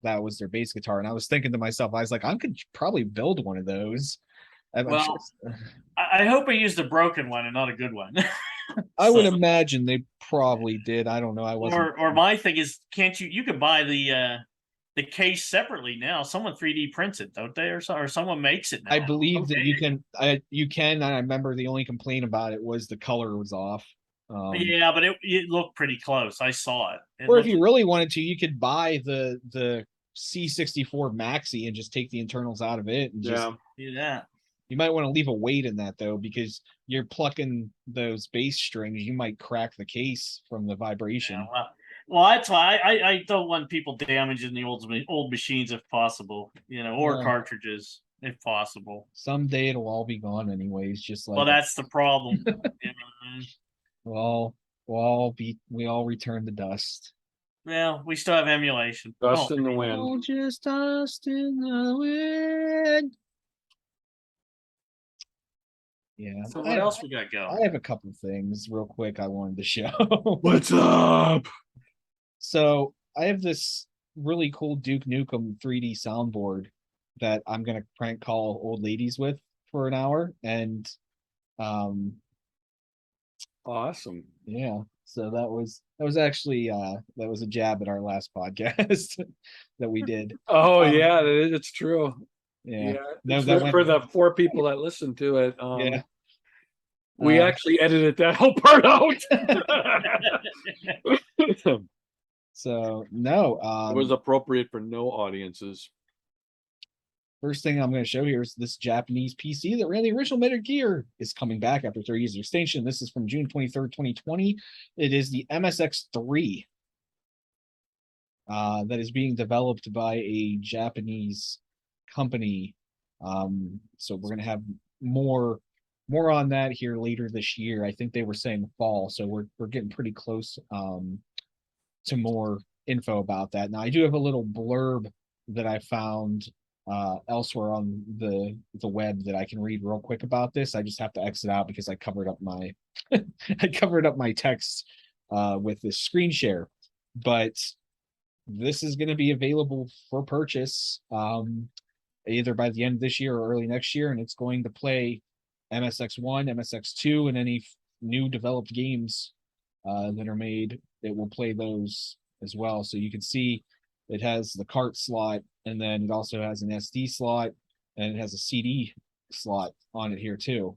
that was their bass guitar. And I was thinking to myself, I was like, I could probably build one of those. Well, I hope I used a broken one and not a good one. I would So- imagine they probably did. I don't know. I wasn't. Or my thing is, can't you? You can buy the the case separately now. Someone 3D prints it, don't they, or someone makes it now? I believe that you Okay. can. You can. And I remember the only complaint about it was the color was off. Yeah, but it looked pretty close. I saw it. Or if you really wanted to, you could buy the C64 Maxi and just take the internals out of it and just. Yeah. You might want to leave a weight in that though, because you're plucking those bass strings. You might crack the case from the vibration. Yeah, well, that's why I don't want people damaging the old machines if possible, or Yeah. cartridges if possible. Someday it'll all be gone anyways. Just like Well, that's the problem. we all return to dust. Well, we still have emulation. Dust Oh, in the wind. Oh, just dust in the wind. Yeah. so what else we got I going? have a couple things real quick I wanted to show. What's up? So I have this really cool Duke Nukem 3D soundboard that I'm gonna prank call old ladies with for an hour, and Awesome. yeah. So that was actually that was a jab at our last podcast that we did. Oh yeah, it's true. Yeah. Yeah, No, it's that for went- the 4 people that listened to it. Yeah. We actually edited that whole part out. It So no, was appropriate for no audiences. first thing I'm going to show here is this Japanese PC that ran the original Metal Gear is coming back after 30 years of extinction. This is from June 23rd, 2020. It is the MSX3 that is being developed by a Japanese company. So we're going to have more on that here later this year. I think they were saying fall, so we're getting pretty close to more info about that. Now I do have a little blurb that I found elsewhere on the web that I can read real quick about this. I just have to exit out because I covered up my I covered up my text with this screen share. But this is going to be available for purchase either by the end of this year or early next year, and it's going to play MSX1, MSX2, and any new developed games that are made. It will play those as well. So you can see it has the cart slot, and then it also has an SD slot, and it has a CD slot on it here too.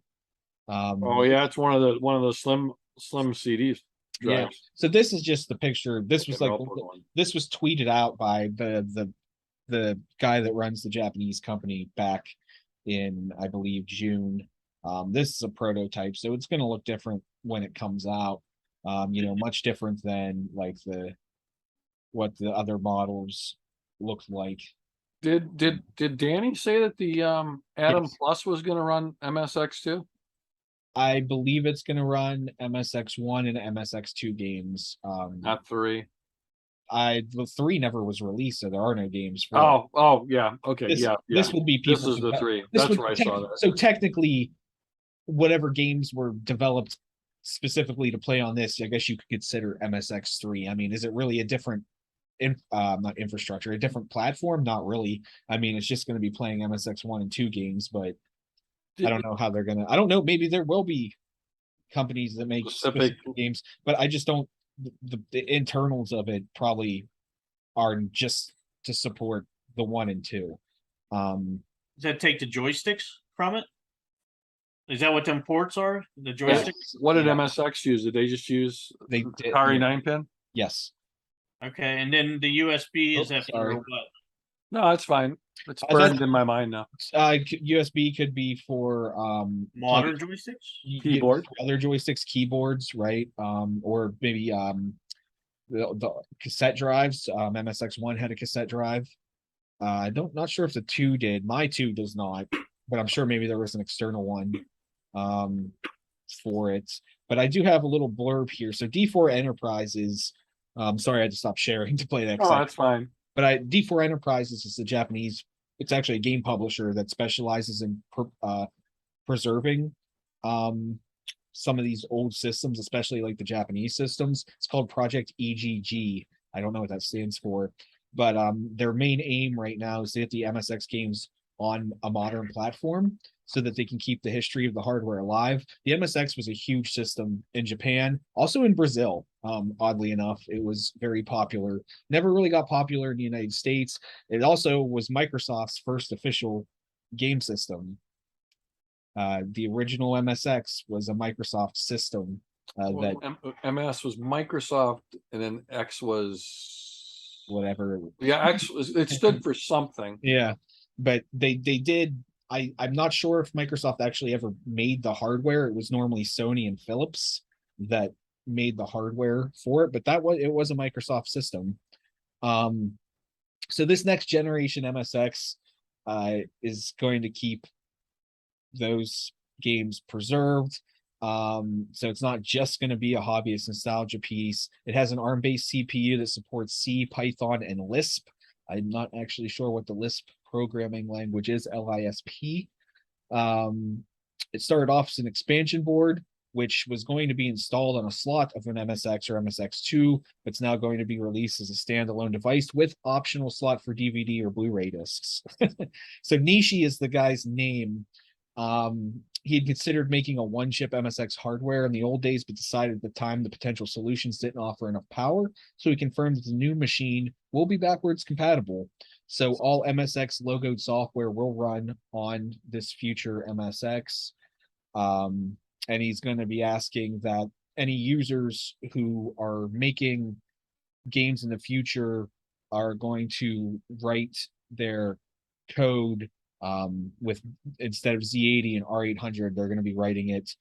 Oh yeah, it's one of the slim CDs. Yeah. Drives. So this is just the picture. This was like One. this was tweeted out by the guy that runs the Japanese company back in, I believe, June. This is a prototype, so it's going to look different when it comes out. Much different than like what the other models looked like. Did Danny say that the Atom Yes. Plus was going to run MSX2? I believe it's going to run MSX1 and MSX2 games. Not 3. The 3 never was released, so there are no games for it. Oh yeah. Okay, This, yeah. this would be people. This is the 3. this That's would where I saw that. So technically, whatever games were developed specifically to play on this, I guess you could consider MSX3. I mean, is it really a different not infrastructure, a different platform? Not really. I mean, it's just going to be playing MSX1 and 2 games, but I don't know how they're gonna. I don't know. Maybe there will be companies that make specific games, but I just don't. The internals of it probably are just to support the 1 and 2. Does that take the joysticks from it? Is that what them ports are? The joysticks? What did Yeah. MSX use? Did they just use They did, Atari 9-pin? yes. Okay, and then the USB is Oh, that sorry. for what? No, it's fine. It's I thought- burned in my mind now. USB could be for Modern joysticks? Keyboard. other joysticks, keyboards, right? Or maybe the cassette drives. MSX1 had a cassette drive. Not sure if the 2 did. My 2 does not, but I'm sure maybe there was an external one for it. But I do have a little blurb here. So D4 Enterprises. Sorry, I had to stop sharing to play that. Oh, that's fine. But D4 Enterprises is the Japanese. It's actually a game publisher that specializes in preserving some of these old systems, especially like the Japanese systems. It's called Project EGG. I don't know what that stands for, but their main aim right now is to get the MSX games on a modern platform so that they can keep the history of the hardware alive. The MSX was a huge system in Japan, also in Brazil. Oddly enough, it was very popular. Never really got popular in the United States. It also was Microsoft's first official game system. The original MSX was a Microsoft system that MS was Microsoft, and then X was whatever. Yeah, X was, it stood for something. Yeah, but they did. I'm not sure if Microsoft actually ever made the hardware. It was normally Sony and Philips that made the hardware for it, but it was a Microsoft system. So this next generation MSX is going to keep those games preserved. So it's not just going to be a hobbyist nostalgia piece. It has an ARM-based CPU that supports C, Python, and Lisp. I'm not actually sure what the Lisp programming language is, LISP. It started off as an expansion board, which was going to be installed on a slot of an MSX or MSX2. It's now going to be released as a standalone device with optional slot for DVD or Blu-ray discs. So Nishi is the guy's name. He had considered making a one-chip MSX hardware in the old days, but decided at the time the potential solutions didn't offer enough power. So he confirmed that the new machine will be backwards compatible. So all MSX logoed software will run on this future MSX. And he's going to be asking that any users who are making games in the future are going to write their code with, instead of Z80 and R800, they're going to be writing it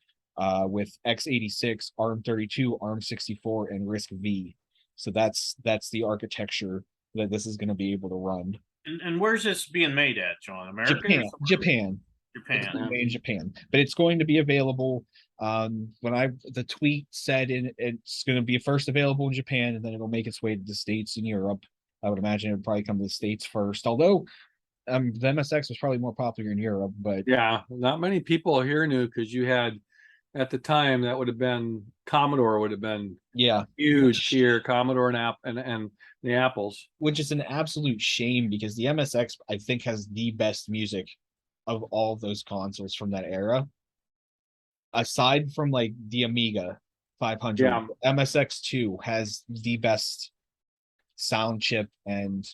with x86, ARM32, ARM64, and RISC-V. So that's the architecture that this is going to be able to run. And where's this being made at, John? America? Japan. It's made in Japan, but it's going to be available. The tweet said it's going to be first available in Japan, and then it'll make its way to the States and Europe. I would imagine it would probably come to the States first, although the MSX was probably more popular in Europe. But yeah, not many people here knew, because you had, at the time, that would have been Commodore would have been huge here, Commodore and the Apples, which is an absolute shame because the MSX I think has the best music of all of those consoles from that era. Aside from like the Amiga 500, MSX2 has the best sound chip and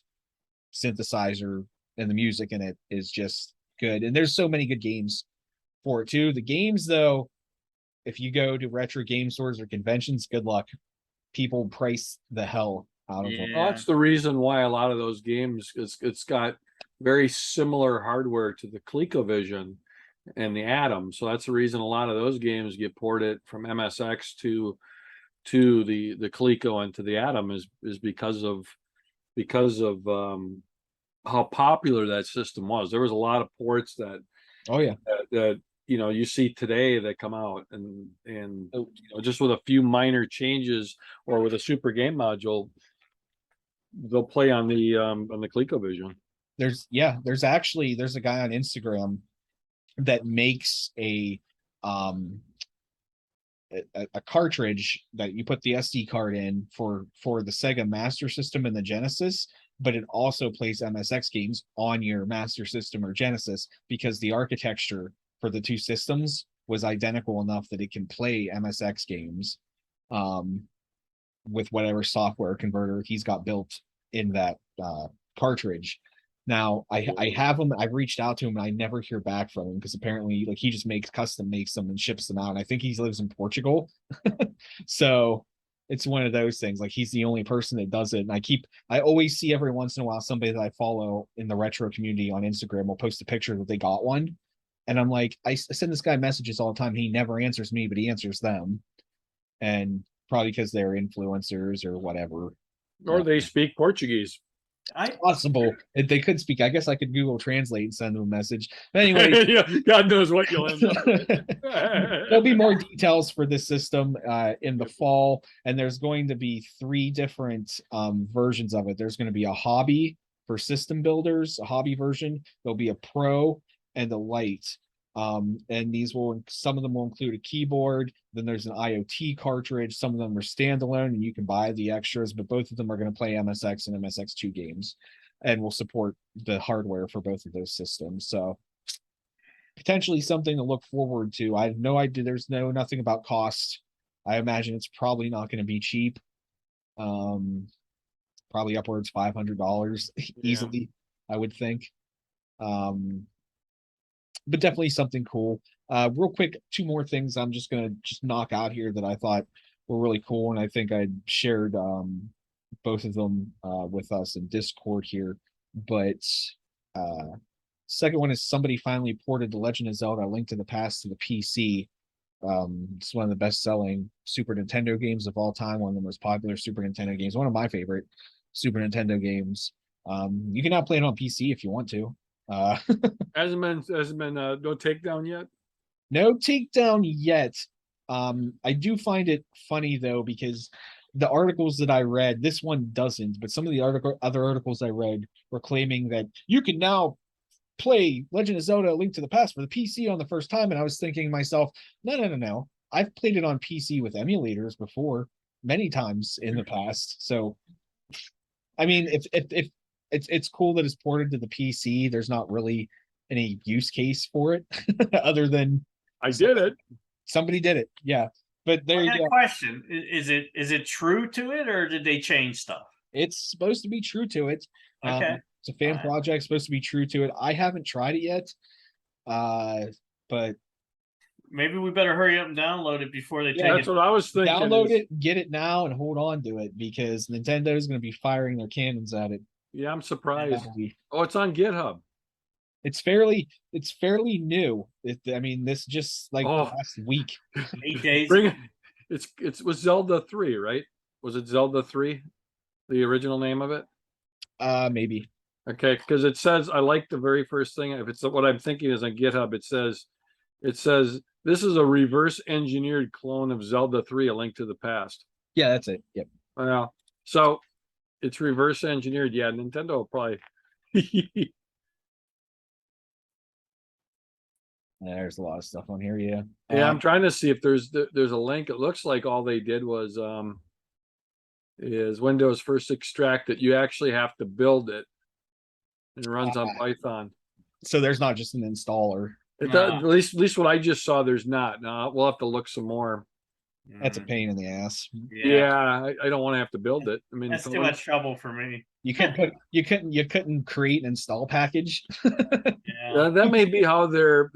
synthesizer, and the music in it is just good. And there's so many good games for it too. The games, though, if you go to retro game stores or conventions, good luck. People price the hell out of them. Well, that's the reason why a lot of those games, it's got very similar hardware to the ColecoVision and the Atom. So that's the reason a lot of those games get ported from MSX to the Coleco and to the Atom is because of how popular that system was. There was a lot of ports that that you see today that come out, and just with a few minor changes or with a super game module, they'll play on the ColecoVision. There's a guy on Instagram that makes a cartridge that you put the SD card in for the Sega Master System and the Genesis, but it also plays MSX games on your Master System or Genesis because the architecture for the two systems was identical enough that it can play MSX games with whatever software converter he's got built in that cartridge. Now I have him. I've reached out to him and I never hear back from him because apparently like he just makes them and ships them out. And I think he lives in Portugal. So it's one of those things. Like he's the only person that does it. And I always see every once in a while somebody that I follow in the retro community on Instagram will post a picture that they got one. And I'm like, I send this guy messages all the time. He never answers me, but he answers them. And probably because they're influencers or whatever. Or they speak Portuguese. Possible. If they could speak, I guess I could Google Translate and send them a message. But anyway, God knows what you'll end up with. There'll be more details for this system in the fall, and there's going to be 3 different versions of it. There's going to be a hobby for system builders, a hobby version. There'll be a pro and a light. And some of them will include a keyboard. Then there's an IoT cartridge. Some of them are standalone and you can buy the extras, but both of them are going to play MSX and MSX2 games. and will support the hardware for both of those systems. So potentially something to look forward to. I have no idea. There's nothing about cost. I imagine it's probably not going to be cheap. Probably upwards $500 easily, I would think. But definitely something cool. Real quick, two more things I'm just gonna knock out here that I thought were really cool, and I think I shared both of them with us in Discord here. But second one is somebody finally ported The Legend of Zelda: A Link to the Past to the PC. It's one of the best-selling Super Nintendo games of all time, one of the most popular Super Nintendo games, one of my favorite Super Nintendo games. You can now play it on PC if you want to. Hasn't been no takedown yet. No takedown yet. I do find it funny though, because the articles that I read, this one doesn't, but some of the other articles I read were claiming that you can now play Legend of Zelda: A Link to the Past for the PC on the first time, and I was thinking to myself, no. I've played it on PC with emulators before, many times in the past. So, I mean, if it's cool that it's ported to the PC, there's not really any use case for it other than I did it. somebody did it. Yeah. But there I you got go. a question. Is it true to it, or did they change stuff? It's supposed to be true to it. Okay. It's a fan Alright. project, supposed to be true to it. I haven't tried it yet. But Maybe we better hurry up and download it before they Yeah, take That's it. what I was thinking. download is- it, get it now, and hold on to it, because Nintendo is going to be firing their cannons at it. Yeah, I'm surprised. heavily. Oh, it's on GitHub. It's fairly new. I mean, this just like Oh. last week. 8 days. Bring it. It was Zelda 3, right? Was it Zelda 3? The original name of it? Maybe. Okay, because it says, I like the very first thing. If it's what I'm thinking is on GitHub, it says this is a reverse engineered clone of Zelda 3, A Link to the Past. Yeah, that's it. Yep. Well, so it's reverse engineered. Yeah, Nintendo will probably. There's a lot of stuff on here. Yeah. Yeah, I'm trying to see if there's a link. It looks like all they did was is Windows first extract it. You actually have to build it. It runs on Python. So there's not just an installer. It No. does, at least what I just saw, there's not. No, we'll have to look some more. That's a pain in the ass. Yeah, I don't want to have to build it. I mean, That's if too I- much trouble for me. You couldn't create an install package Yeah. that may be how they're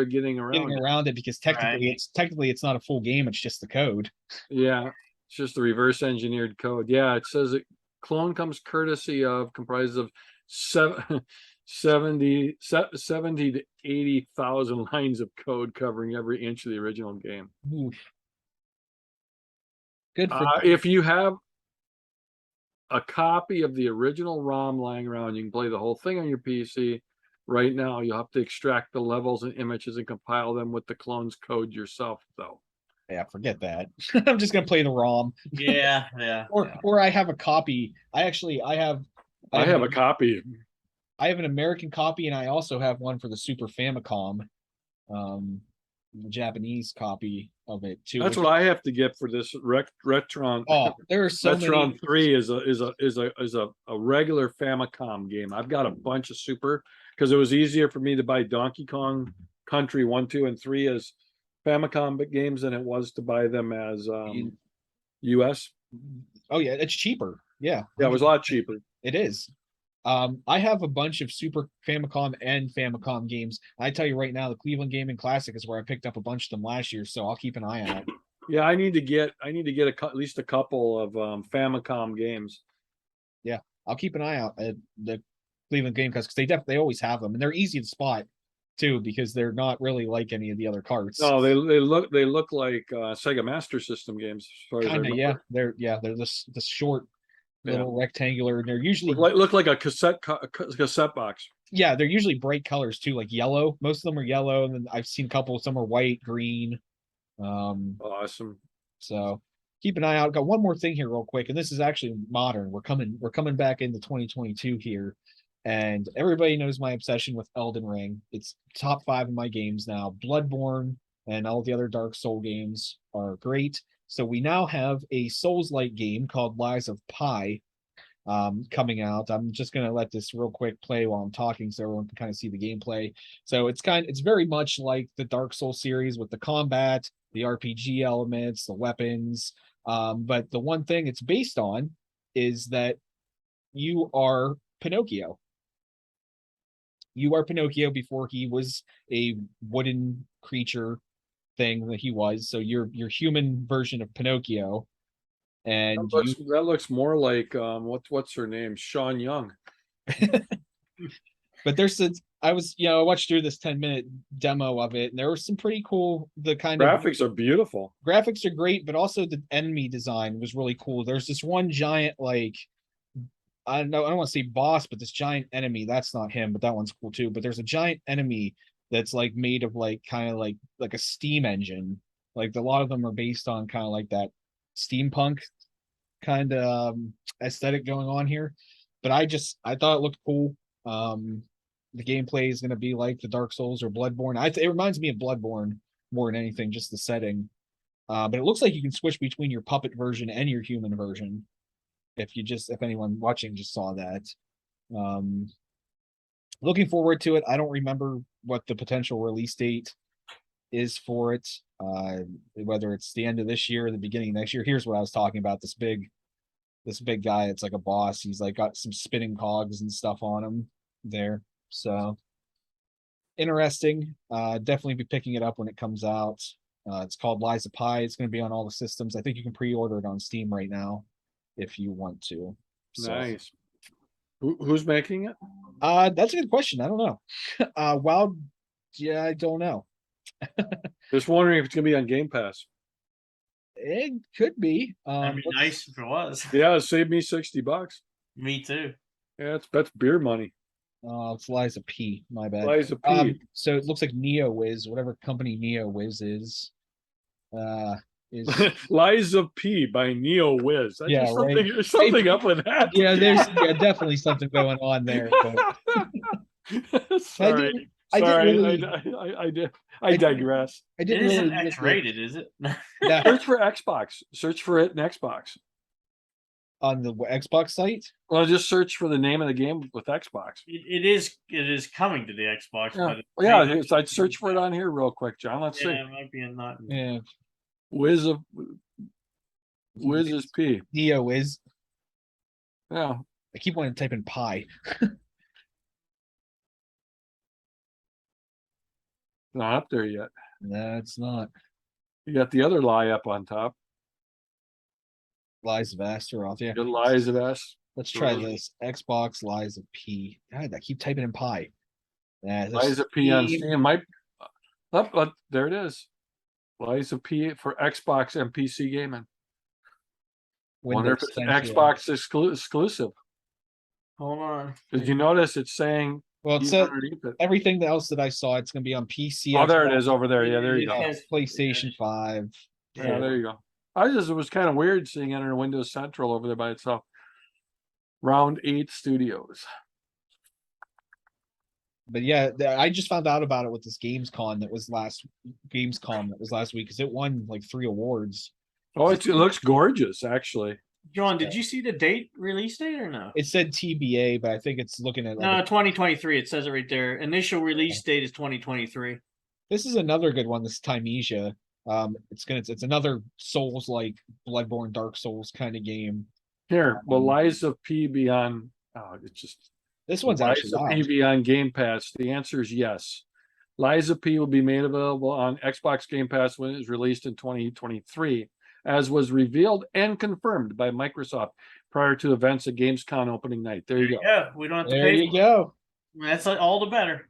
getting around getting it. around it, because technically it's not a full game, it's just the code. Yeah, it's just the reverse engineered code. Yeah, it says it clone comes courtesy of comprises of 70 to 80,000 lines of code covering every inch of the original game. Oof. Good for If you have a copy of the original ROM lying around, you can play the whole thing on your PC. Right now, you'll have to extract the levels and images and compile them with the clone's code yourself, though. yeah, forget that. I'm just gonna play the ROM. Yeah. Or I have a copy. I have a copy. I have an American copy, and I also have one for the Super Famicom, the Japanese copy of it too. That's what I have to get for this Retron. Oh, there are so Retron many. 3 is a regular Famicom game. I've got a bunch of Super because it was easier for me to buy Donkey Kong Country 1, 2, and 3 as Famicom games than it was to buy them as US. Oh yeah, it's cheaper. Yeah, Yeah, it was a lot cheaper. it is. I have a bunch of Super Famicom and Famicom games. I tell you right now, the Cleveland Gaming Classic is where I picked up a bunch of them last year, so I'll keep an eye on it. Yeah, I need to get at least a couple of Famicom games. I'll keep an eye out at the Cleveland Game Classic, because they always have them, and they're easy to spot too, because they're not really like any of the other carts. No, they look like Sega Master System games. As far as I Kind of, remember. yeah. They're this short Yeah. little rectangular, and they're usually Look like a cassette box. yeah, they're usually bright colors too, like yellow. Most of them are yellow, and then I've seen a couple. Some are white, green. Awesome. So keep an eye out. Got one more thing here, real quick, and this is actually modern. We're coming back into 2022 here, and everybody knows my obsession with Elden Ring. It's top 5 in my games now. Bloodborne and all the other Dark Soul games are great. So we now have a Souls-like game called Lies of Pi, coming out. I'm just gonna let this real quick play while I'm talking so everyone can kind of see the gameplay. So it's very much like the Dark Souls series with the combat, the RPG elements, the weapons. But the one thing it's based on is that you are Pinocchio. You are Pinocchio before he was a wooden creature thing that he was. So you're your human version of Pinocchio. And That looks more like what's her name? Sean Young. but I watched through this 10-minute demo of it, and there was some pretty cool Graphics are beautiful. graphics are great, but also the enemy design was really cool. There's this one giant, like, I don't know, I don't want to say boss, but this giant enemy, that's not him, but that one's cool too. But there's a giant enemy that's like made of like kind of like a steam engine. Like a lot of them are based on kind of like that steampunk kind of aesthetic going on here. But I thought it looked cool. The gameplay is going to be like the Dark Souls or Bloodborne. It reminds me of Bloodborne more than anything, just the setting. But it looks like you can switch between your puppet version and your human version. If anyone watching just saw that. Looking forward to it. I don't remember what the potential release date is for it. Whether it's the end of this year or the beginning of next year. Here's what I was talking about. This big guy, it's like a boss. He's like got some spinning cogs and stuff on him there. So interesting. Definitely be picking it up when it comes out. It's called Lies of Pi. It's going to be on all the systems. I think you can pre-order it on Steam right now if you want to. So, Nice. Who's making it? that's a good question. I don't know. Wild, yeah, I don't know. Just wondering if it's gonna be on Game Pass. It could be. That'd be nice if it was. Yeah, save me $60. Me too. Yeah, that's beer money. It's Lies of P. My bad. Lies of P. So it looks like NeoWiz, whatever company NeoWiz is. Is Lies of P by Neo Wiz. Yeah, something, right. there's something up with that. yeah, there's definitely something going on there. But Sorry. I digress. I It didn't isn't really X-rated, is it? Yeah, Search for Xbox. Search for it in Xbox. on the Xbox site. Well, just search for the name of the game with Xbox. It is coming to the Xbox. Yeah, But yeah. I'd search for it on here real quick, John. Let's yeah, see. it might be a not. Yeah, Wiz is P. NeoWiz. Yeah. I keep wanting to type in pi. Not up there yet. No, it's not. You got the other lie up on top. Lies of Astaroth. Yeah. Good lies of S. Let's try this. Xbox Lies of P. God, I keep typing in pi. Yeah, Lies of P on Steam. Might there it is. Lies of P for Xbox and PC gaming. Wonder if it's Xbox exclusive. Hold on. Did you notice it's saying Well, it even said underneath it? everything else that I saw, it's going to be on PC. Oh, there it Xbox, is over there. Yeah, there you go. PlayStation 5. Yeah, there you go. It was kind of weird seeing it under Windows Central over there by itself. Round 8 Studios. But yeah, I just found out about it with this Gamescom that was last week because it won like 3 awards. Oh, it looks gorgeous, actually. John, did you see the release date or no? It said TBA, but I think it's looking at No, 2023. It says it right there. Initial release date is 2023. this is another good one. This Timesia. It's another Souls like Bloodborne, Dark Souls kind of game. Here, will Lies of P be on? Oh, it's just This one's Lies actually of P out. be on Game Pass. The answer is yes. Lies of P will be made available on Xbox Game Pass when it is released in 2023, as was revealed and confirmed by Microsoft prior to events at Gamescom opening night. There you go. Yeah, we don't have to There pay you for it. go. That's all the better.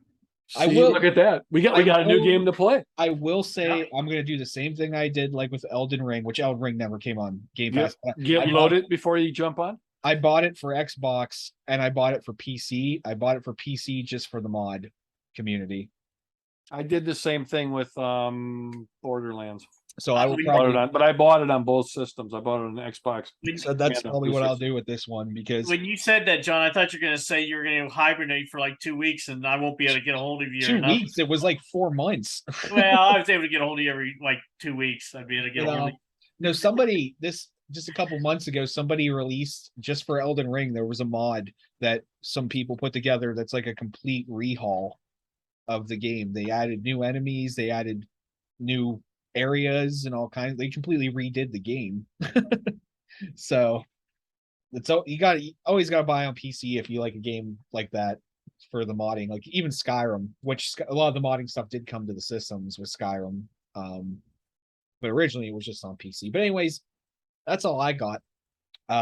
I See, will- look at that. We got a new game to play. I will say I'm gonna do the same thing I did like with Elden Ring, which Elden Ring never came on Game Pass. Get loaded before you jump on. I bought it for Xbox and I bought it for PC. I bought it for PC just for the mod community. I did the same thing with Borderlands. So I will But I bought it on both systems. I bought it on Xbox. So that's Yeah, no, probably what I'll 360. do with this one because When you said that, John, I thought you were going to say you're going to hibernate for like 2 weeks, and I won't be able to get a hold of you. 2 or nothing. weeks. It was like 4 months. Well, I was able to get a hold of you every like 2 weeks. I'd be able to get a hold of you. No, somebody just a couple months ago, somebody released just for Elden Ring. There was a mod that some people put together that's like a complete rehaul of the game. They added new enemies, they added new areas and all kinds. They completely redid the game. So it's always got to buy on PC if you like a game like that for the modding. Like even Skyrim, which a lot of the modding stuff did come to the systems with Skyrim. But originally it was just on PC. But anyways, that's all I got. We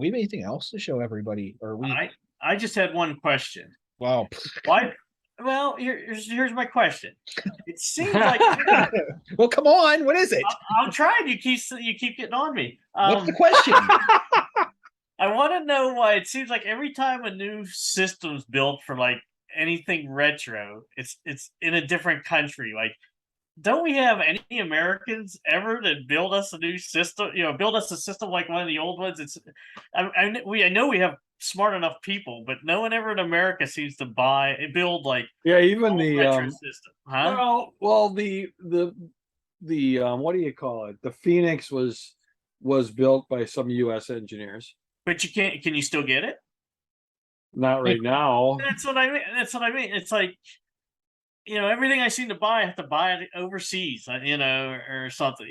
have anything else to show everybody? Or we? I just had one question. Wow. Why? Well, here's my question. It seems like Well, come on. What is it? I'm trying. You keep getting on me. What's the question? I want to know why it seems like every time a new system's built for like anything retro, it's in a different country. Like, don't we have any Americans ever that build us a new system? You know, build us a system like one of the old ones. I know we have smart enough people, but no one ever in America seems to build like even the retro system, huh? well the what do you call it? The Phoenix was built by some US engineers. But you can't. Can you still get it? Not right now. That's what I mean. It's like, everything I seem to buy, I have to buy it overseas, or something.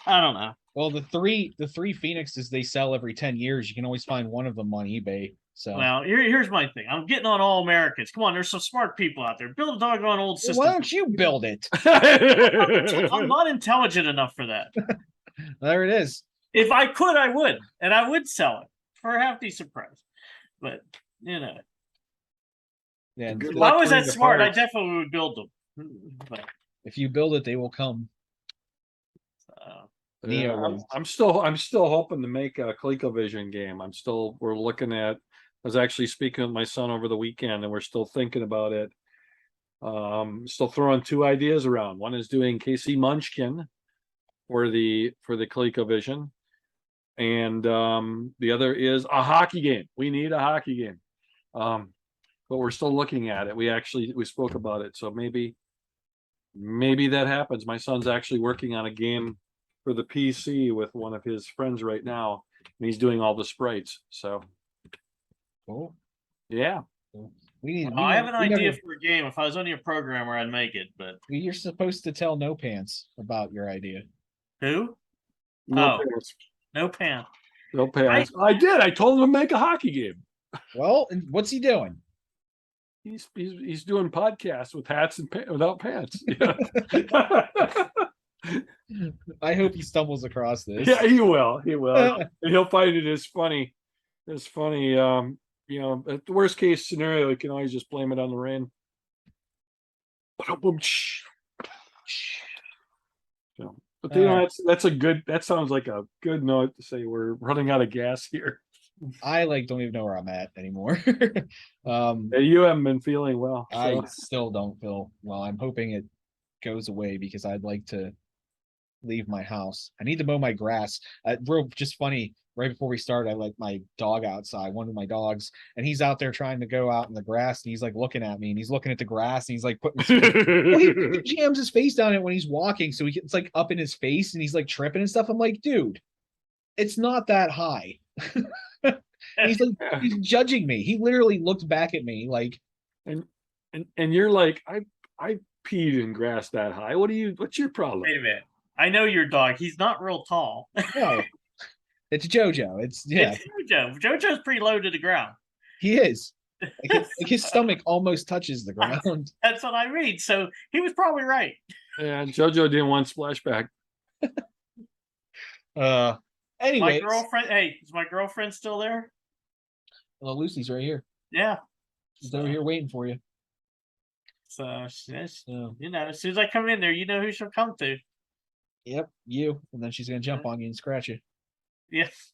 I don't know. Well, the three Phoenixes they sell every 10 years. You can always find one of them on eBay. So well, here's my thing. I'm getting on all Americans. Come on, there's some smart people out there. Build a doggone old system. Why don't you build it? I'm not intelligent enough for that. There it is. If I could, I would, and I would sell it for a half decent price. But Yeah. if I was that smart, I definitely would build them. But if you build it, they will come. I'm still hoping to make a ColecoVision game. We're looking at. I was actually speaking with my son over the weekend, and we're still thinking about it. Still throwing two ideas around. One is doing KC Munchkin for the ColecoVision, and the other is a hockey game. We need a hockey game, but we're still looking at it. We spoke about it, so maybe that happens. My son's actually working on a game for the PC with one of his friends right now, and he's doing all the sprites. So, cool. Yeah. I have an idea for a game. If I was only a programmer, I'd make it. But you're supposed to tell No Pants about your idea. Who? No pants. No pants. No pants. I did. I told him to make a hockey game. Well, and what's he doing? He's doing podcasts with hats and without pants. Yeah. I hope he stumbles across this. Yeah, he will. And he'll find it as funny. At the worst case scenario, you can always just blame it on the rain. So, but that sounds like a good note to say we're running out of gas here. I don't even know where I'm at anymore. You haven't been feeling well. So. I still don't feel well. I'm hoping it goes away because I'd like to leave my house. I need to mow my grass. Just funny. Right before we started, I let my dog outside, one of my dogs, and he's out there trying to go out in the grass, and he's looking at me, and he's looking at the grass, and he's putting he jams his face down it when he's walking, so it's up in his face, and he's tripping and stuff. I'm like, dude, it's not that high. he's he's judging me. He literally looked back at me and you're like, I peed in grass that high. What's your problem? Wait a minute. I know your dog. He's not real tall. No. It's Jojo. It's Jojo. Jojo's pretty low to the ground. He is. His stomach almost touches the ground. That's what I mean. So he was probably right. Yeah, Jojo didn't want splashback. Anyway. My girlfriend. Hey, is my girlfriend still there? Well, Lucy's right here. Yeah. She's over here waiting for you. So as soon as I come in there, you know who she'll come to. Yep, you. And then she's gonna jump on you and scratch you. Yes.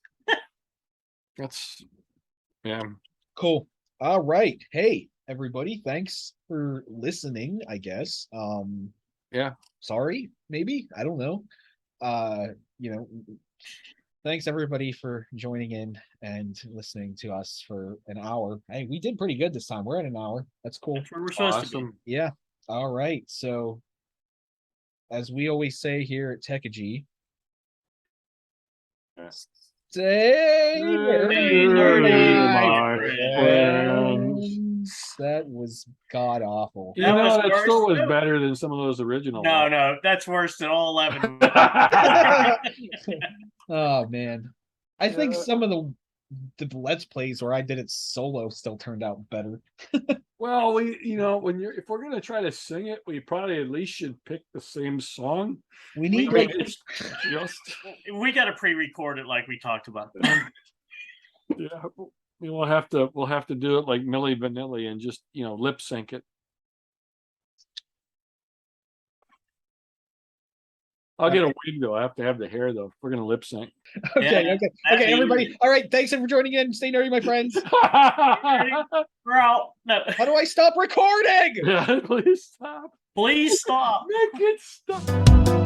Yeah. Cool. All right. Hey, everybody. Thanks for listening, I guess. Yeah. Sorry, maybe. I don't know. Thanks everybody for joining in and listening to us for an hour. Hey, we did pretty good this time. We're at an hour. That's cool. That's where we're supposed to be. Yeah. All right. So as we always say here at Techegy, Stay there, my my friends. That was god awful. You That know, was that still worse. was better than some of those original No, ones. no, that's worse than all 11. Oh man. I think Yeah. some of the let's plays where I did it solo still turned out better. Well, if we're gonna try to sing it, we probably at least should pick the same song. We need We- like It's just We got to pre-record it like we taled about. yeah. We'll have to do it like Milli Vanilli and just lip sync it. I'll get a wig though. I have to have the hair though. If we're gonna lip sync. okay, Yeah, okay, that'd okay, be everybody. easy. All right, thanks for joining in. Stay nerdy, my friends. We're out. No, How do I stop recording? Yeah, please stop. please stop. Make it stop.